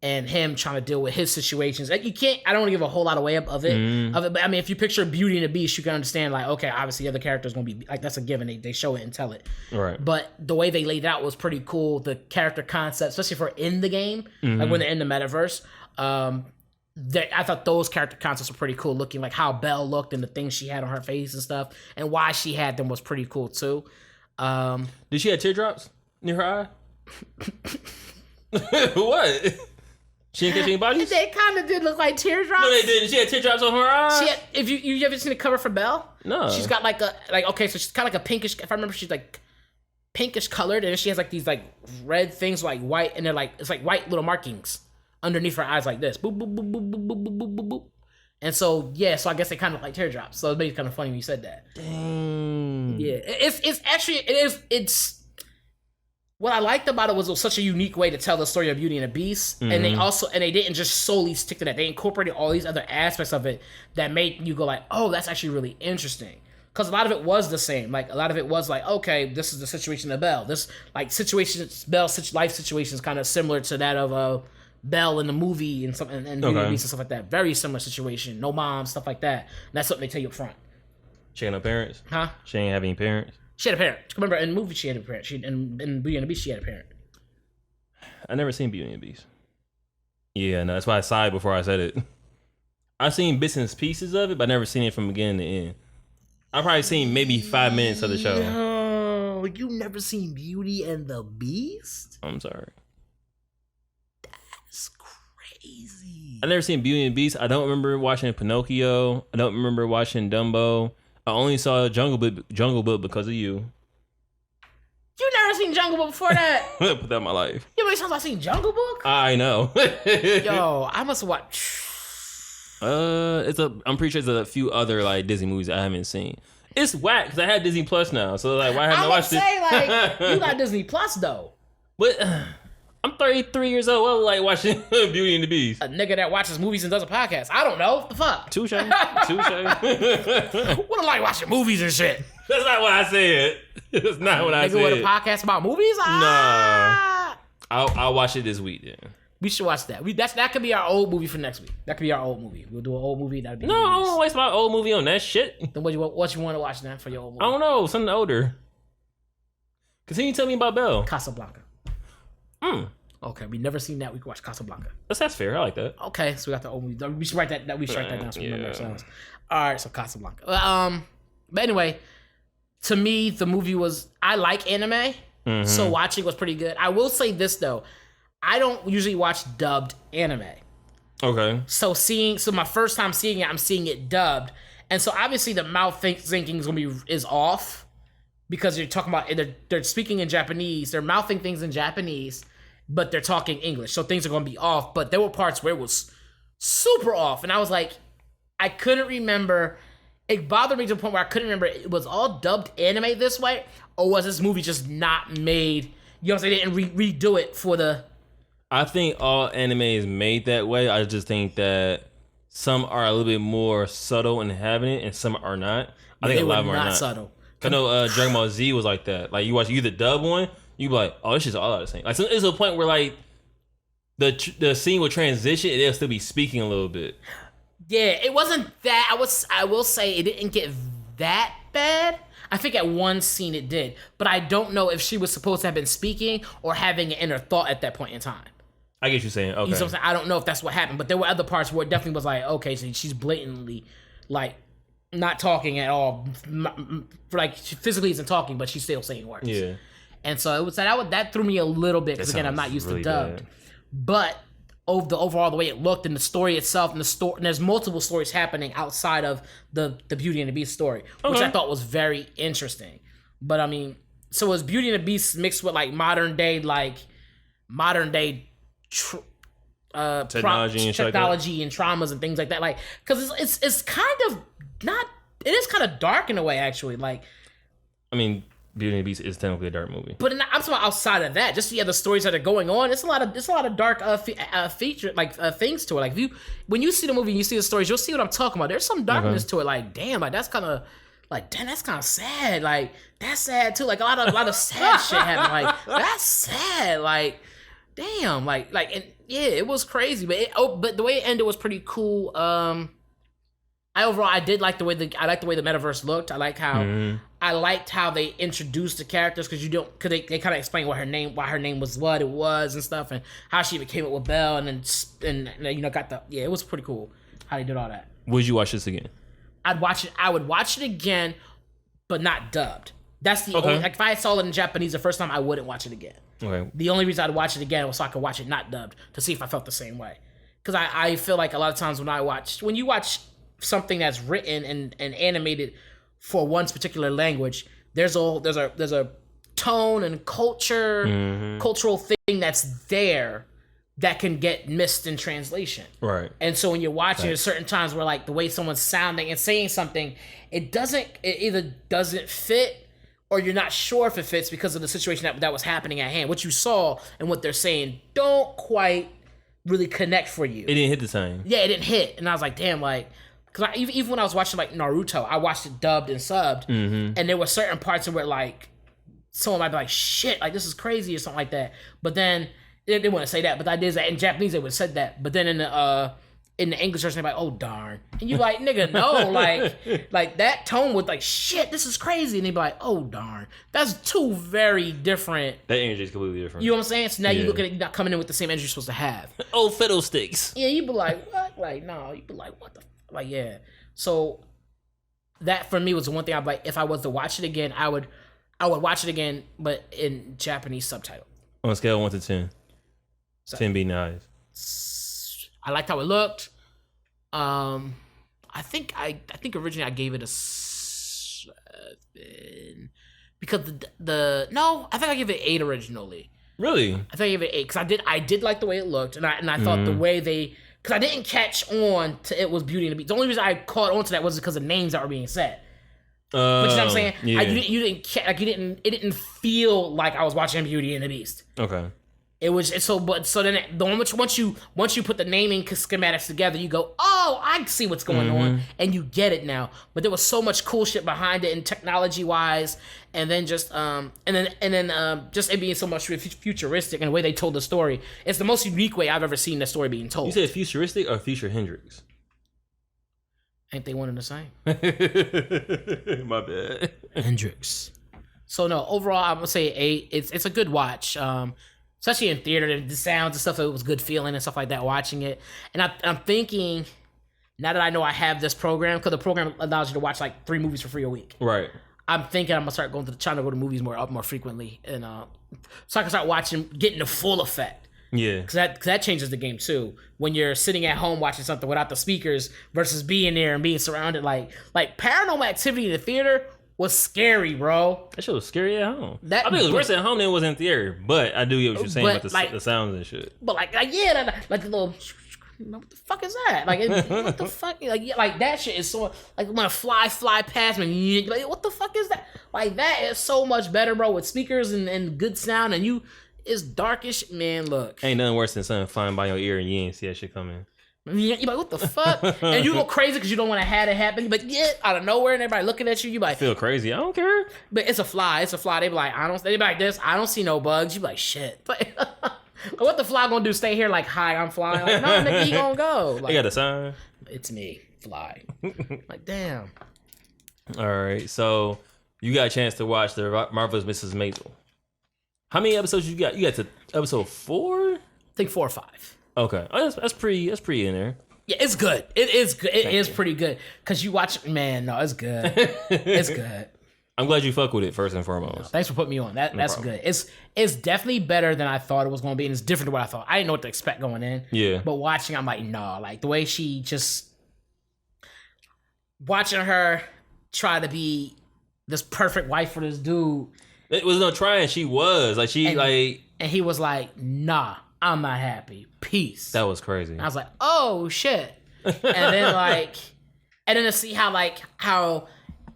and him trying to deal with his situations. Like I don't want to give a whole lot away of it. But I mean, if you picture Beauty and the Beast, you can understand like, okay, obviously the other character is going to be like, that's a given. They show it and tell it. Right. But the way they laid it out was pretty cool. The character concept, especially for in the game, like when they're in the metaverse, I thought those character concepts were pretty cool looking, like how Belle looked and the things she had on her face and stuff, and why she had them was pretty cool too. Did she have teardrops near her eye? What? She didn't catch any bodies? They kind of did look like teardrops. No, they didn't. She had teardrops on her eye. She had, if you ever seen the cover for Belle? No. She's got like okay, so she's kind of like a pinkish. If I remember, she's like pinkish colored, and she has like these like red things like white, and they're like it's like white little markings underneath her eyes like this. Boop boop boop boop boop boop boop boop boop. And so yeah, so I guess they kind of like teardrops. So it made it kind of funny when you said that. Dang. Yeah, it's actually it's. What I liked about it was such a unique way to tell the story of Beauty and the Beast, and they didn't just solely stick to that. They incorporated all these other aspects of it that made you go like, oh, that's actually really interesting. Because a lot of it was the same. Like a lot of it was like, okay, this is the situation of Belle. This like Belle's life situation is kind of similar to that of Belle in the movie and Beauty and the Beast and stuff like that. Very similar situation. No mom, stuff like that. And that's something they tell you up front. She had no parents? Huh? She ain't have any parents? She had a parent. Remember, in the movie, she had a parent. In Beauty and the Beast, she had a parent. I never seen Beauty and the Beast. Yeah, no, that's why I sighed before I said it. I've seen bits and pieces of it, but I never seen it from beginning to end. I've probably seen maybe 5 minutes of the show. No, you never seen Beauty and the Beast? I'm sorry. That's crazy. I never seen Beauty and the Beast. I don't remember watching Pinocchio. I don't remember watching Dumbo. I only saw Jungle Book because of you. You never seen Jungle Book before that? Put that in my life. You know how many times I've seen Jungle Book? I know. Yo, I must watch. I'm pretty sure there's a few other like Disney movies I haven't seen. It's whack because I had Disney Plus now, so like why haven't I watched it? Like you got Disney Plus though. But I'm 33 years old. I like watching Beauty and the Beast. A nigga that watches movies and does a podcast. I don't know. What the fuck? Touche. What I like watching movies and shit. That's not what I said. That's not what I said. Nigga with a podcast about movies? Nah. I'll watch it this week then. We should watch that. That could be our old movie for next week. That could be our old movie. We'll do an old movie. That'd be no. I don't want to waste my old movie on that shit. Then what you want to watch then for your old movie? I don't know. Something older. Continue telling me about Belle. Casablanca. Okay, we never seen that. We can watch Casablanca. That's fair. I like that. Okay, so we got the old movie. We should write that. We should write that down so we remember ourselves. All right, so Casablanca. But anyway, to me, the movie was. I like anime, so watching was pretty good. I will say this though, I don't usually watch dubbed anime. Okay. So my first time seeing it, I'm seeing it dubbed, and so obviously the mouth thinking is off because you're talking about they're speaking in Japanese, they're mouthing things in Japanese. But they're talking English, so things are going to be off. But there were parts where it was super off, and I was like, I couldn't remember. It bothered me to the point where I couldn't remember. It was all dubbed anime this way, or was this movie just not made? You know what I'm saying? They didn't redo it for the. I think all anime is made that way. I just think that some are a little bit more subtle in having it, and some are not. I think a lot of them are not subtle. I know Dragon Ball Z was like that. Like you watch either dub one. You be like, oh, it's just all out the same. Like, so it's a point where like the scene will transition, and they'll still be speaking a little bit. Yeah, it wasn't that. I will say it didn't get that bad. I think at one scene it did, but I don't know if she was supposed to have been speaking or having an inner thought at that point in time. I get you saying. Okay, you know what I'm saying? I don't know if that's what happened, but there were other parts where it definitely was like, okay, so she's blatantly like not talking at all. Like she physically isn't talking, but she's still saying words. Yeah. And so it was that threw me a little bit because again I'm not used really to dubbed, but overall the way it looked and the story itself and and there's multiple stories happening outside of the Beauty and the Beast story, which I thought was very interesting. But I mean, so it was Beauty and the Beast mixed with like modern day technology and traumas and things like that, like because it's kind of not. It is kind of dark in a way, actually. Like, I mean. Beauty and the Beast is technically a dark movie, but I'm talking about outside of that, just the other stories that are going on. It's a lot of dark feature things to it. Like when you see the movie and you see the stories, you'll see what I'm talking about. There's some darkness to it. Like damn, like that's kind of sad. Like that's sad too. Like a lot of sad shit happened. Like that's sad. Like damn. Like and yeah, it was crazy. But the way it ended was pretty cool. I did like the way the metaverse looked. I liked how they introduced the characters because they kind of explained why her name was what it was and stuff, and how she even came up with Belle and got it was pretty cool how they did all that. Would you watch this again? I would watch it again, but not dubbed. That's the only, like, if I saw it in Japanese the first time, I wouldn't watch it again. Okay. The only reason I'd watch it again was so I could watch it not dubbed to see if I felt the same way. Because I feel like a lot of times when you watch something that's written and animated for one particular language, there's a tone and cultural thing that's there that can get missed in translation. Right. And so when you're watching, there's certain times where, like, the way someone's sounding and saying something, it either doesn't fit or you're not sure if it fits because of the situation that was happening at hand. What you saw and what they're saying don't quite really connect for you. It didn't hit the same. Yeah, it didn't hit. And I was like, damn, like, because even when I was watching, like, Naruto, I watched it dubbed and subbed, and there were certain parts of where, like, someone might be like, shit, like, this is crazy or something like that. But then they wouldn't say that, but I did that in Japanese. They would have said that, but then in the English version, they're like, "Oh darn," and you like, "Nigga, no!" like that tone was like, "Shit, this is crazy," and they be like, "Oh darn." That's two very different. That energy is completely different. You know what I'm saying? So now you look at it, you're not coming in with the same energy you're supposed to have. Oh, fiddlesticks. Yeah, you be like, what? Like, no, you be like, what the? Like, yeah. So that for me was the one thing I'd like. If I was to watch it again, I would watch it again, but in Japanese subtitle. On a scale of 1 to 10. 10 being nice. I liked how it looked. I think originally I gave it a 7 because I think I gave it 8 originally. Really? I think I gave it 8 because I did like the way it looked, and I thought the way because I didn't catch on to it was Beauty and the Beast. The only reason I caught on to that was because of names that were being said. But you know what I'm saying? Yeah. It didn't feel like I was watching Beauty and the Beast. Okay. It was so then once you put the naming schematics together, you go, oh, I see what's going on, and you get it now. But there was so much cool shit behind it, and technology wise, and then just just it being so much futuristic and the way they told the story. It's the most unique way I've ever seen the story being told. You said futuristic or future Hendrix? Ain't they one and the same? My bad. Hendrix. So no, overall I'm gonna say 8. It's a good watch. Especially in theater, the sounds and stuff, it was good feeling and stuff like that watching it. And I'm thinking, now that I know I have this program, because the program allows you to watch like 3 movies for free a week. Right. I'm thinking I'm gonna start trying to go to movies more frequently, and so I can start getting the full effect. Yeah. Because that changes the game too. When you're sitting at home watching something without the speakers versus being there and being surrounded, like Paranormal Activity in the theater was scary, bro. That shit was scary at home. I think it was worse at home than it was in theater. But I do get what you're saying about the sounds and shit. But like the little, what the fuck is that? Like, what the fuck? Like that shit is so like when a fly past me, like what the fuck is that? Like that is so much better, bro, with speakers and good sound, and it's darkish, man. Look, ain't nothing worse than something flying by your ear and you ain't see that shit coming. You're like, what the fuck? And you go crazy because you don't want to have it happen. But yeah, out of nowhere, and everybody looking at you, you like feel crazy. I don't care. But it's a fly. They be like, they be like this. I don't see no bugs. You be like, shit. But what the fly gonna do? Stay here like, hi, I'm flying. Like, no, nigga, he gonna go. Like, they got a sign. It's me, fly. Like, damn. All right, so you got a chance to watch the Marvelous Mrs. Maisel. How many episodes you got? You got to episode 4? I think 4 or 5. Okay, that's pretty in there. Yeah, it's good. It is good. It is pretty good because you watch. Man, no, it's good. It's good. I'm glad you fuck with it first and foremost. Thanks for putting me on. That's good. It's definitely better than I thought it was going to be, and it's different than what I thought. I didn't know what to expect going in. Yeah. But watching, I'm like, nah. Like the way she just watching her try to be this perfect wife for this dude. It was no trying. She was like and he was like, nah. I'm not happy. Peace. That was crazy. I was like, oh shit. And then to see how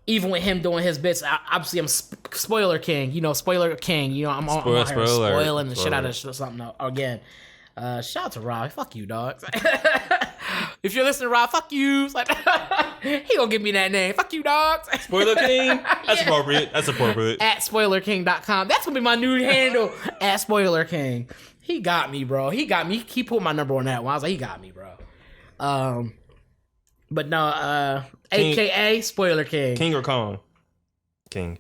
even with him doing his bits, obviously I'm spoiler king. Spoiler king. I'm spoiling the shit out of something again. Shout out to Rob. Fuck you, dog. If you're listening, Rob, fuck you. It's like, he gonna give me that name. Fuck you, dog. Spoiler King? That's appropriate. That's appropriate. At SpoilerKing.com. That's gonna be my new handle. At Spoiler King. He got me, bro. He got me. He put my number on that one. I was like, he got me, bro. But no, AKA Spoiler King. King or Kong? King.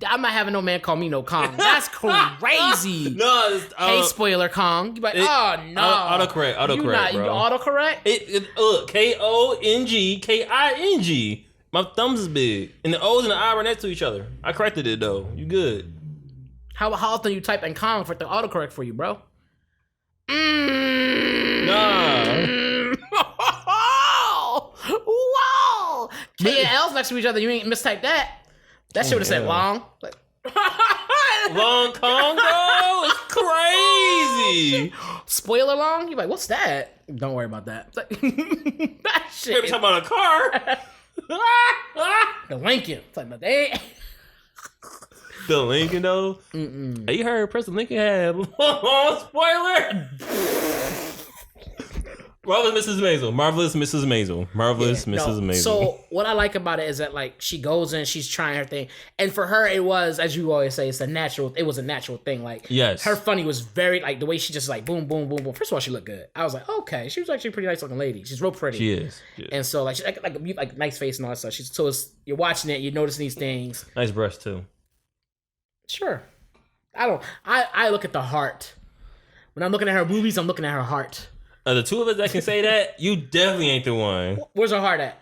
I'm not having no man call me no Kong. That's crazy. No, hey, Spoiler Kong. You like, oh no. Autocorrect, bro. You autocorrect? Kongking. My thumbs is big, and the O's and the I were next to each other. I corrected it though. You good? How often you type in Kong for it to autocorrect for you, bro? Nah. Whoa! K and L's next to each other. You ain't mistyped that. That shit would have said long. Like, Long Congo is crazy. Spoiler long? You're like, what's that? Don't worry about that. It's like, that shit. Every time about a car. The Lincoln. It's like, but they. The Lincoln though. Hey, you heard President Lincoln had spoiler. Marvelous Mrs. Maisel. Marvelous Mrs. Maisel. Marvelous Mrs. Maisel. So what I like about it is that like she goes in, she's trying her thing, and for her it was, as you always say, it was a natural thing. Like yes, her funny was very like the way she just like boom, boom, boom, boom. First of all, she looked good. I was like, okay, she was actually a pretty nice looking lady. She's real pretty. She is. And so like she's like nice face and all that stuff. She's so you're watching it, you're noticing these things. Nice breast too. Sure. I look at the heart. When I'm looking at her boobies, I'm looking at her heart. The two of us that can say that, you definitely ain't the one. Where's her heart at?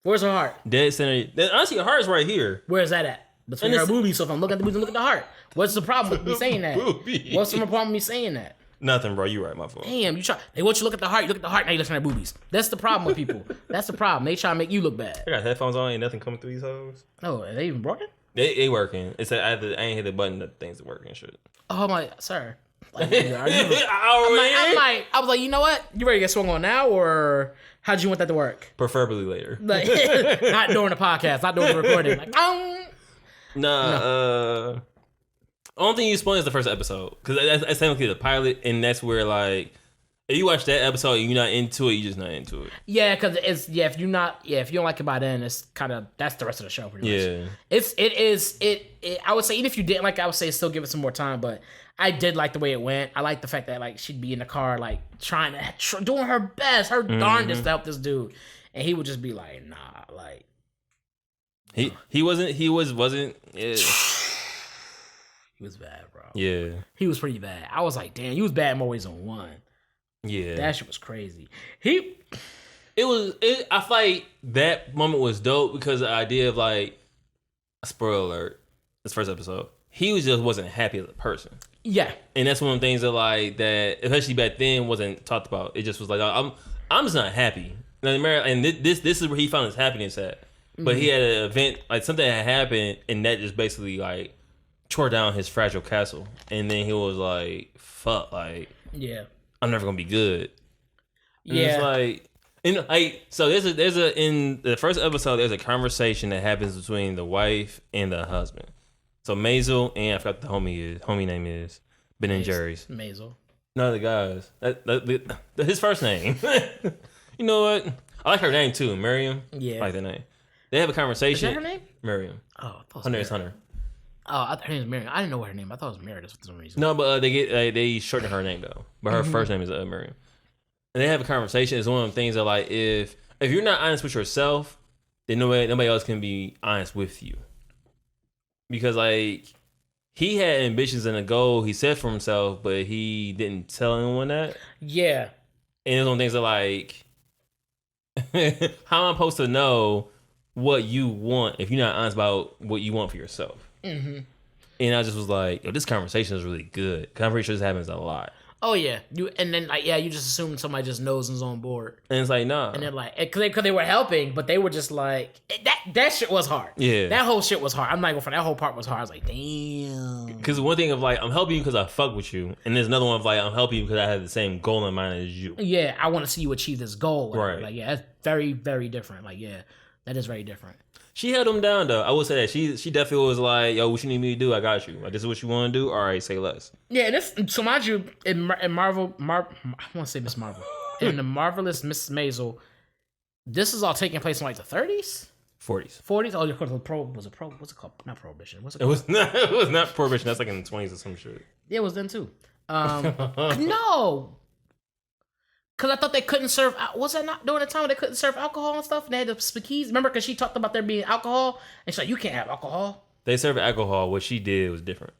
Where's her heart? Dead center. Honestly, her heart's right here. Where's that at? Between her boobies. So if I'm looking at the boobies, look at the heart. What's the problem with me saying that? What's the problem with me saying that? Nothing, bro. You right, my fault. Damn, you try. They want you to look at the heart. You look at the heart, now you listen to their boobies. That's the problem with people. That's the problem. They try to make you look bad. I got headphones on, ain't nothing coming through these hoes. Oh, are they even broken? They working. It's I ain't hit the button that things are working and shit. Oh my, sir. Like, I was like, you know what? You ready to get swung on now, or how'd you want that to work? Preferably later. Like, not during the podcast, not during the recording. Like, no. Only thing you spoil is the first episode, because that's technically the pilot, and that's where like if you watch that episode and you're not into it, you're just not into it. Yeah, because if you don't like it by then, it's kind of that's the rest of the show pretty much. It I would say even if you didn't like it, I would say still give it some more time, but I did like the way it went. I like the fact that like she'd be in the car like trying to doing her best, her darndest to help this dude, and he would just be like, nah, like he wasn't. He was bad, bro. Yeah, he was pretty bad. I was like, damn, he was bad in more ways than one. Yeah, that shit was crazy. I feel like that moment was dope because the idea of like, spoiler alert, this first episode, he just wasn't happy as a person. Yeah, and that's one of the things that like that, especially back then, wasn't talked about. It just was like, I'm just not happy. And this is where he found his happiness at. But he had an event, like something had happened, and that just basically like tore down his fragile castle. And then he was like, fuck, like, yeah, I'm never gonna be good. And yeah, it's like, and like, so there's a in the first episode, there's a conversation that happens between the wife and the husband. So Maisel and I forgot the homie name is Ben and Jerry's. Maisel. No, the guys. His first name. You know what? I like her name too, Miriam. Yeah, I like that name. They have a conversation. Is that her name? Miriam. Oh, her name is Hunter. Oh, her name is Miriam. I didn't know what her name. I thought it was Meredith for some reason. No, but they shorten her name though. But her first name is Miriam. And they have a conversation. It's one of the things that like if you're not honest with yourself, then nobody else can be honest with you. Because like he had ambitions and a goal he set for himself, but he didn't tell anyone that. Yeah. And it's one of the things that like how am I supposed to know what you want if you're not honest about what you want for yourself? Mm-hmm. And I just was like, yo, this conversation is really good. Cause I'm pretty sure this happens a lot. Oh yeah, you just assume somebody just knows and is on board. And it's like, nah. And they're like, because they were helping, but they were just like, that shit was hard. Yeah, that whole shit was hard. I'm not going for that whole part was hard. I was like, damn. Because one thing of like, I'm helping you because I fuck with you, and there's another one of like, I'm helping you because I have the same goal in mind as you. Yeah, I want to see you achieve this goal. Right. Like, yeah, that's very, very different. Like, yeah, that is very different. She held him down though. I will say that she definitely was like, "Yo, what you need me to do? I got you. Like, this is what you want to do. All right, say less." Yeah, so mind you, in Marvel, I want to say Miss Marvel, in the Marvelous Miss Maisel, this is all taking place in like the 30s, 40s. Oh, of course, what's it called? Not Prohibition. What's it called? It was not Prohibition. That's like in the 20s or some shit. Yeah, it was then too. No. Because I thought they couldn't serve... Was that not during the time when they couldn't serve alcohol and stuff? And they had the speakeasy? Remember, because she talked about there being alcohol? And she's like, you can't have alcohol. They serve alcohol. What she did was different.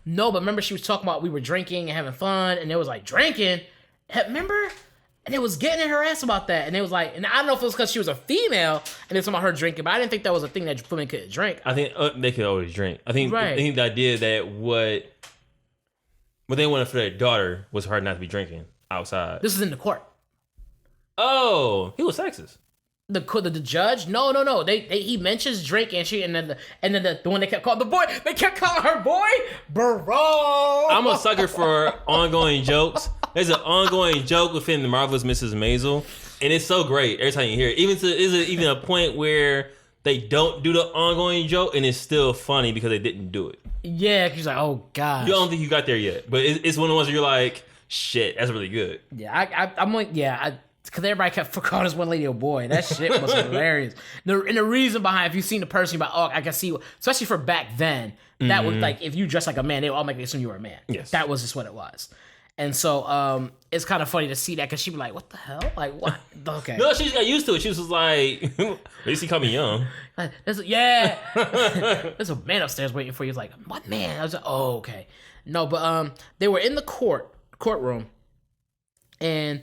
No, but remember she was talking about we were drinking and having fun. And it was like, drinking? Remember? And it was getting in her ass about that. And it was like, and I don't know if it was because she was a female and it's about her drinking, but I didn't think that was a thing that women couldn't drink. I think they could always drink. I think the idea that what they wanted for their daughter was for her not to be drinking outside. This is in the court. Oh, he was sexist. The judge? No. He mentions drink and then the one they kept calling the boy. They kept calling her boy, bro. I'm a sucker for ongoing jokes. There's an ongoing joke within the Marvelous Mrs. Maisel, and it's so great every time you hear it. Even a point where they don't do the ongoing joke, and it's still funny because they didn't do it. Yeah, he's like, oh god. You don't think you got there yet, but it's one of the ones where you're like, shit, that's really good. Yeah, I'm like, yeah. Because everybody kept calling this one lady a boy. That shit was hilarious. And the reason behind, if you've seen the person, about, oh, I can see, especially for back then, that was like, if you dress like a man, they would automatically assume you were a man. Yes. That was just what it was. And so it's kind of funny to see that because she'd be like, what the hell? Like, what? Okay. No, she just got used to it. She was just like, at least he called me young. There's a man upstairs waiting for you. He's like, what man? I was like, oh, okay. No, but they were in the courtroom, and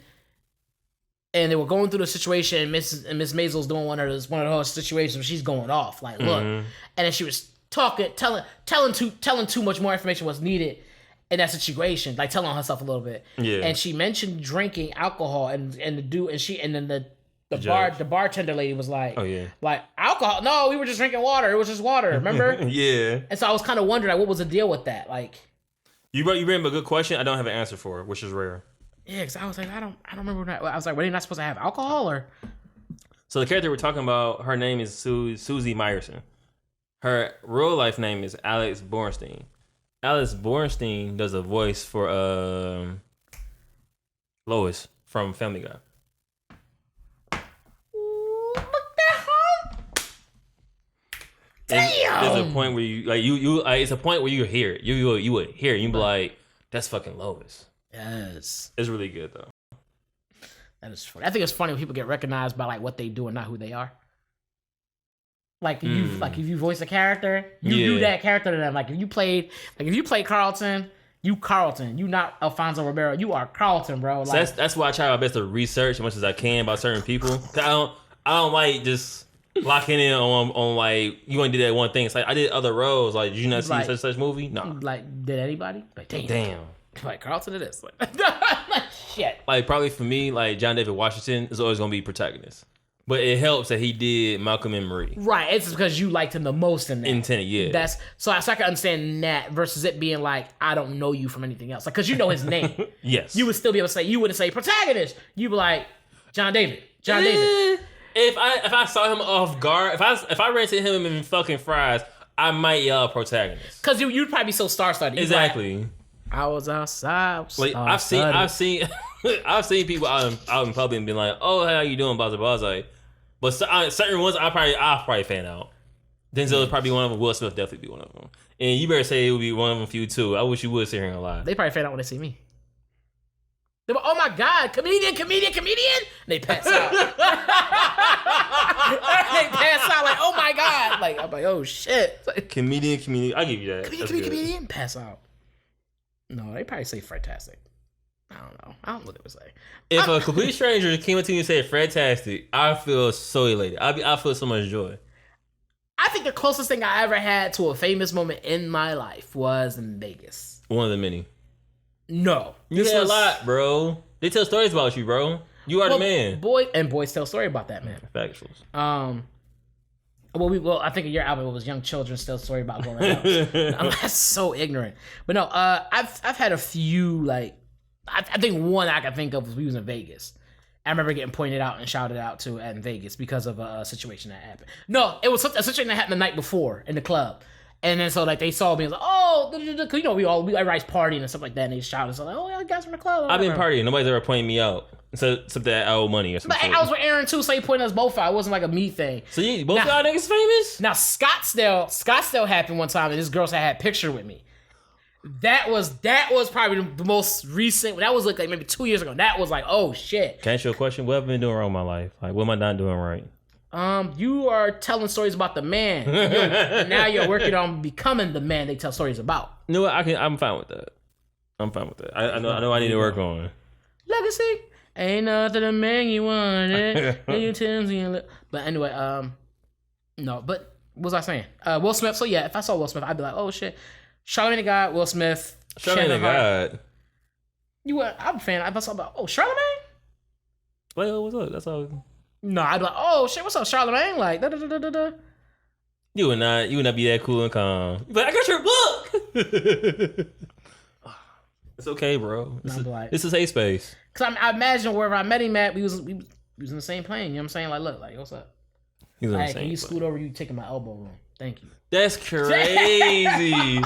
they were going through the situation, and Miss Maisel's doing one of those situations where she's going off, like, look, and then she was talking, telling too much more information was needed in that situation, like telling herself a little bit. Yeah. And she mentioned drinking alcohol, and then the bartender lady was like, oh yeah, like alcohol? No, we were just drinking water. It was just water, remember? Yeah. And so I was kind of wondering, like, what was the deal with that? Like, you bring up a good question. I don't have an answer for it, which is rare. Yeah, because I was like, I don't remember that. I was like, were they not supposed to have alcohol or? So the character we're talking about, her name is Susie Meyerson. Her real life name is Alex Bornstein. Alex Bornstein does a voice for Lois from Family Guy. Damn. There's a point where it's a point where you hear it. You would hear it. You'd be like, that's fucking Lois. Yes. It's really good though. That is funny. I think it's funny when people get recognized by like what they do and not who they are. Like if you voice a character, you do that character to them. Like if you played Carlton, you Carlton. You not Alfonso Ribeiro. You are Carlton, bro. Like, so that's why I try my best to research as much as I can about certain people. I don't like just locking in on like you want to do that one thing. It's like I did other roles. Like did you not see such movie? No. Like did anybody? Like damn. Like Carlton, it is. Like, shit. Like probably for me, like John David Washington is always gonna be protagonist, but it helps that he did Malcolm and Marie. Right. It's because you liked him the most in that. In Tenet, yeah. That's so I can understand that versus it being like I don't know you from anything else. Like because you know his name. Yes. You would still be able to say you wouldn't say protagonist. You'd be like John David. David. If I saw him off guard, if I ran to him in fucking fries, I might yell protagonist. Because you'd probably be so star-studded. Exactly. Like, I was outside. Like I've seen people out in public and been like, "Oh, how you doing, Buzzer Buzzer?" But certain ones I'll probably fan out. Denzel would probably be one of them. Will Smith definitely be one of them. And you better say it would be one of them for you too. I wish you would sit here and lie. They probably fan out when they see me. They were, oh my God, comedian. And they pass out. They pass out like, oh my God. Like I'm like, oh shit. Like, comedian. I give you that. Comedian. Pass out. No, they probably say Fredtastic. I don't know. I don't know what they would say. If a complete stranger came up to me and said Fredtastic, I feel so elated. I feel so much joy. I think the closest thing I ever had to a famous moment in my life was in Vegas. One of the many. No. You had a lot, bro. They tell stories about you, bro. You are the man. Boys tell story about that, man. Factuals. I think in your album it was Young Children Still Story About Going Out. That's so ignorant. But no, I've had a few, like, I think one I can think of was we was in Vegas. I remember getting pointed out and shouted out to in Vegas because of a situation that happened. No, it was a situation that happened the night before in the club. And then so like they saw me and was like, oh, cause you know everybody's partying and stuff like that, and they shouted, so like, oh yeah, guys from the club. I've been partying. Nobody's ever pointed me out. So something that I owe money or something. But I was with Aaron too, so he pointed us both out. It wasn't like a me thing. So both y'all niggas famous? Now Scottsdale happened one time, and this girl had a picture with me. That was probably the most recent. That was like maybe 2 years ago. That was like, oh shit. Can I ask you a question? What have I been doing wrong in my life? Like, what am I not doing right? You are telling stories about the man. Now you're working on becoming the man they tell stories about. You know what? I'm fine with that. I know I need to work on legacy. Ain't nothing a man you wanted. But anyway, no, but what was I saying? Will Smith. So yeah, if I saw Will Smith, I'd be like, oh shit. Charlamagne the God, Will Smith. Charlamagne the God. I'm a fan. If I saw about, Charlamagne? Well, what's up? That's all. No, I'd be like, oh shit, what's up, Charlamagne? Like, da da da da da. You would not be that cool and calm. But I got your book. It's okay, bro. This is a safe space. Cause I imagine wherever I met him at, we was in the same plane. You know what I'm saying? Like, look, like, what's up? He's on the same can you scoot over? You taking my elbow room? Thank you. That's crazy.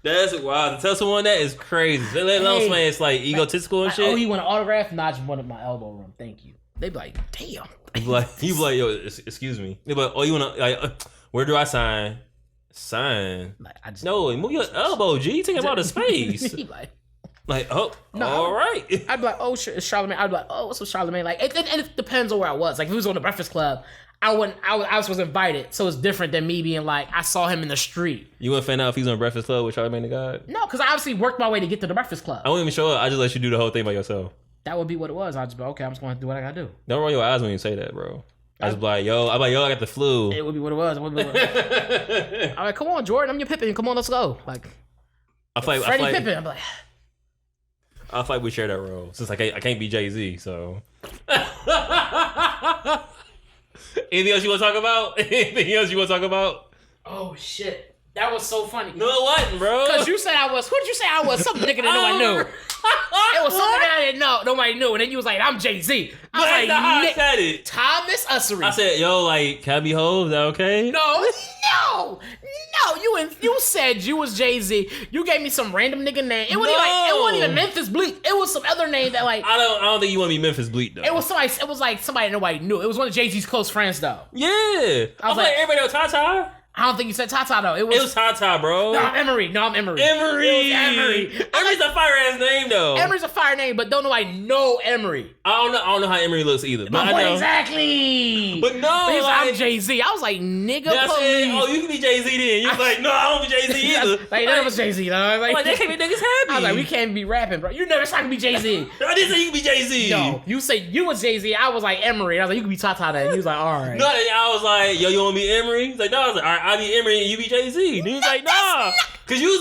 That's wild. To tell someone that is crazy. Let alone somebody it's like egotistical and shit. Oh, you want an autograph? Nah, I just wanted my elbow room. Thank you. They be like, damn. You be like, yo, excuse me. They be like, oh, you wanna like, where do I sign? Sign. Like, no, move your elbow, G. You taking about the space. Like, oh, no, all right. I'd be like, oh, shit, it's Charlamagne. I'd be like, oh, what's up, Charlamagne? Like, it depends on where I was. Like, if it was on the Breakfast Club, I was invited, so it's different than me being like, I saw him in the street. You wouldn't find out if he's on Breakfast Club with Charlamagne the God? No, because I obviously worked my way to get to the Breakfast Club. I wouldn't even show up. I just let you do the whole thing by yourself. That would be what it was. I'd just be okay, I'm just going to do what I got to do. Don't roll your eyes when you say that, bro. I just be like, yo, I got the flu. It would be what it was. I'm like, come on, Jordan, I'm your Pippin. Come on, let's go. Like, Freddie Pippin. I'm like, I feel like we share that role since I can't be Jay-Z, so. Anything else you want to talk about? Oh, shit. That was so funny. No, it wasn't, bro. Because you said I was, who did you say I was? Some nigga that nobody knew. It was something that I didn't know. Nobody knew. And then you was like, I'm Jay-Z. I was like, I said it. Thomas Ussery. I said, yo, like, can I be ho? Is that okay? No. You said you was Jay-Z. You gave me some random nigga name. It wasn't even Memphis Bleak. It was some other name that like. I don't think you want to be Memphis Bleak though. It was like somebody nobody knew. It was one of Jay-Z's close friends though. Yeah. I was like everybody know Tata. I don't think you said Tata though. It was Tata, bro. No, I'm Emery. Emery's a fire ass name though. Emery's a fire name, but don't nobody know Emery. I don't know how Emery looks either. But I know exactly. But no, he's like, I'm Jay-Z. I was like, nigga, please. Oh, you can be Jay-Z then. You was like, no, I don't be Jay-Z either. Like none of us Jay-Z. Like they can't be niggas happy. I was like, we can't be rapping, bro. You never said I can be Jay-Z. I didn't say you can be Jay-Z. No, you say you was Jay-Z. I was like Emery. I was like, you can be Tata then. He was like, all right. No, I was like, yo, you want to be Emery? He's like, no. I was like, all right, I'll be Emery and you be Jay-Z. And he was like, nah. Cause you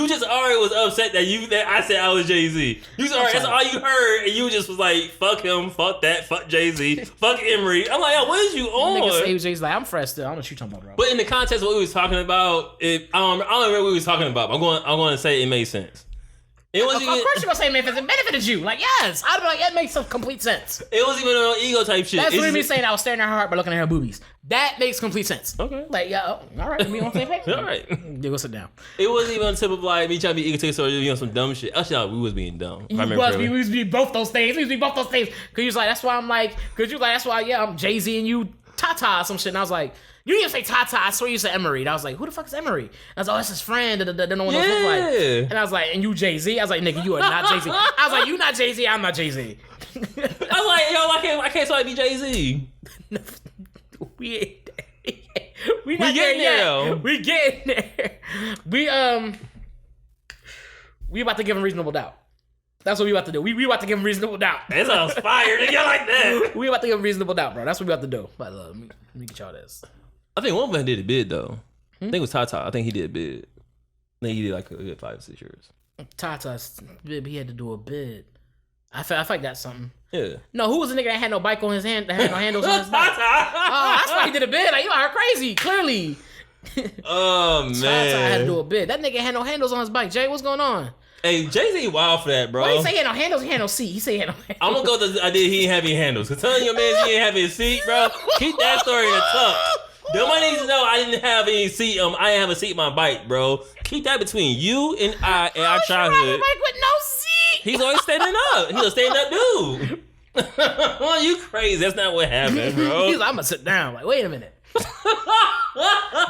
just already was upset that I said I was Jay-Z. That's all you heard, and you just was like, fuck him, fuck that, fuck Jay-Z, fuck Emery. I'm like, yo, what is you on? Nigga say he was Jay-Z, like, I'm fresh still. I don't know what you talking about, bro. But in the context of what we was talking about, I don't remember what we was talking about. I'm going to say it made sense. Of course you're gonna say it benefited you. Like, yes. I'd be like, that makes some complete sense. It wasn't even on ego type shit. That's literally me saying I was staring at her heart by looking at her boobies. That makes complete sense. Okay. Like, yeah, all right, we on the same page? All right. Yeah, go sit down. It wasn't even on the tip of like me trying to be egotistical or some dumb shit. Actually, we was being dumb. We was being both those things. Cause you was like, that's why I'm Jay-Z and you Tata or some shit. And I was like, you didn't say Tata. I swear you said Emery. And I was like, who the fuck is Emery? And I was like, oh, that's his friend. No one knows who like. And I was like, and you Jay-Z? I was like, nigga, you are not Jay-Z. I was like, you not Jay-Z. I'm not Jay-Z. I was like, yo, I can't so I be Jay-Z. We getting there. We getting there. We about to give him reasonable doubt. That's what we about to do. We about to give him reasonable doubt. That sounds fire, nigga, like that. We about to give him reasonable doubt, bro. That's what we about to do. But let me get y'all this. I think one of them did a bid though. I think it was Tata. I think he did a bid. I think he did like a good 5 or 6 years. Tata's bid. He had to do a bid. I feel like that's something. Yeah. No, who was the nigga that had no bike on his hand? That had no handles on his bike? Oh, that's why he did a bid. Like, you are crazy. Clearly. Oh man. Tata had to do a bid. That nigga had no handles on his bike. Jay, what's going on? Hey, Jay-Z wild for that, bro. Why he say he had no handles? He had no seat. He said he had no handles. I'm gonna go with the idea he ain't have any handles. Cause telling your man he ain't have his seat, bro. Keep that story in the tuck. Nobody needs to know I didn't have any seat. I didn't have a seat in my bike, bro. Keep that between you and I and our childhood. Ride a bike with no seat. He's always standing up. He's a stand up dude. You crazy? That's not what happened, bro. He's like, I'm gonna sit down. Like, wait a minute.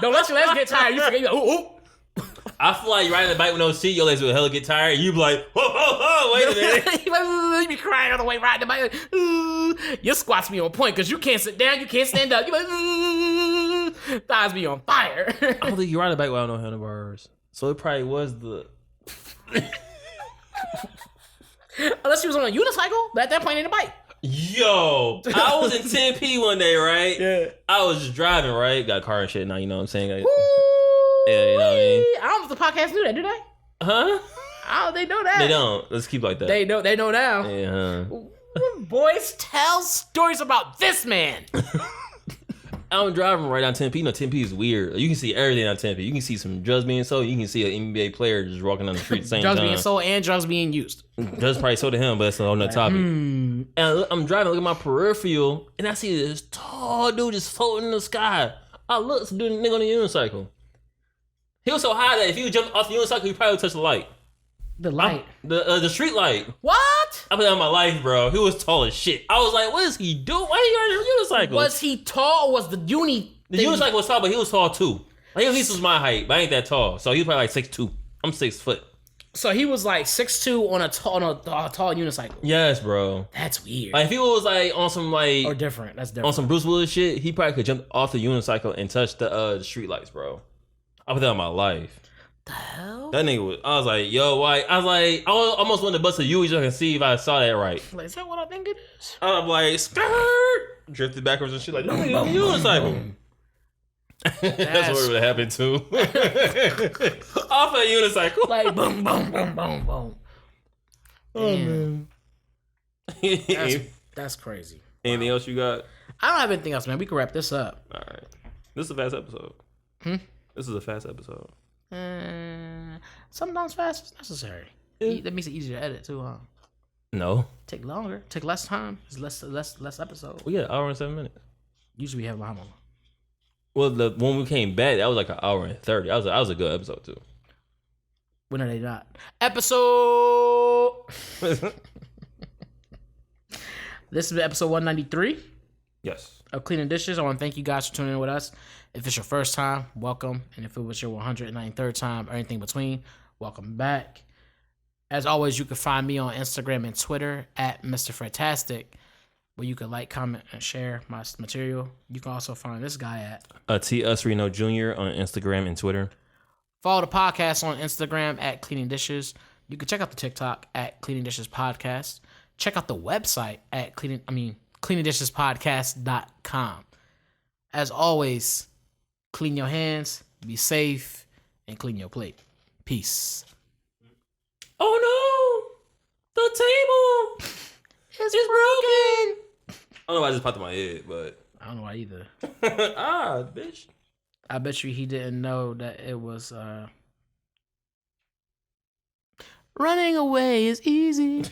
Don't let your legs get tired. You forget. Ooh. I feel like you riding the bike with no seat, your legs will hella get tired. You be like, whoa, wait a minute. You be crying on the way riding the bike. Your squats be on point because you can't sit down, you can't stand up. You like, thighs be on fire. I don't think you ride a bike without no handlebars. So it probably was the... Unless he was on a unicycle, but at that point, ain't a bike. Yo, I was in Tempe one day, right? Yeah. I was just driving, right? Got a car and shit now, you know what I'm saying? Woo! Yeah, you know what I mean? I don't know if the podcast do that, do they? Huh? Oh, they know that. They don't. Let's keep like that. They know now. Yeah. Boys, tell stories about this man. I'm driving right down Tempe. You know, Tempe is weird. You can see everything on Tempe. You can see some drugs being sold. You can see an NBA player just walking down the street at the same Drugs time. being sold and drugs being used. Drugs probably sold to him, but that's on the topic. And I'm driving, look at my peripheral, and I see this tall dude just floating in the sky. I look, it's a dude, nigga on the unicycle. He was so high that if he would jump off the unicycle, he probably would touch the light. The light. The street light. What? I put that in my life, bro. He was tall as shit. I was like, what is he doing? Why are you on a unicycle? Was he tall or was the The unicycle was tall, but he was tall too. Like, at least was my height, but I ain't that tall. So he was probably like 6'2". I'm 6 foot. So he was like 6'2" on a tall unicycle. Yes, bro. That's weird. Like, if he was like on some like or different. That's different. on some Bruce Willis shit, he probably could jump off the unicycle and touch the street lights, bro. I put that in my life. The hell? That nigga was. I was like, yo, why? I almost wanted to bust a U just to see if I saw that right. Like, is that what I think it is? I'm like, skirt, drifted backwards and shit like, no, nigga, on the unicycle. That's what would have happened too. Off a unicycle. Like, boom, boom, boom, boom, boom. Oh, man. That's crazy. Anything else you got? I don't have anything else, man. We can wrap this up. All right. This is a fast episode. This is a fast episode. Sometimes fast is necessary. That makes it easier to edit too, huh? No. Take longer. Take less time. It's less episode. We got an hour and 7 minutes. Usually we have how long? Well, when we came back, that was like an hour and 30. That was a good episode too. When are they not? Episode. This is episode 193. Yes. Of Cleaning Dishes. I want to thank you guys for tuning in with us. If it's your first time, welcome. And if it was your 193rd time or anything between, welcome back. As always, you can find me on Instagram and Twitter at Mr. Fredtastic, where you can like, comment, and share my material. You can also find this guy at T. Us Reno Jr. on Instagram and Twitter. Follow the podcast on Instagram at Cleaning Dishes. You can check out the TikTok at Cleaning Dishes Podcast. Check out the website at cleaningdishespodcast.com. As always, clean your hands, be safe, and clean your plate. Peace. Oh no! The table is broken! I don't know why I just popped in my head, but I don't know why either. Bitch. I bet you he didn't know that it was running away is easy.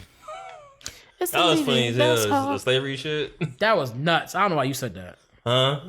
That was funny as hell. The slavery shit. That was nuts. I don't know why you said that. Huh?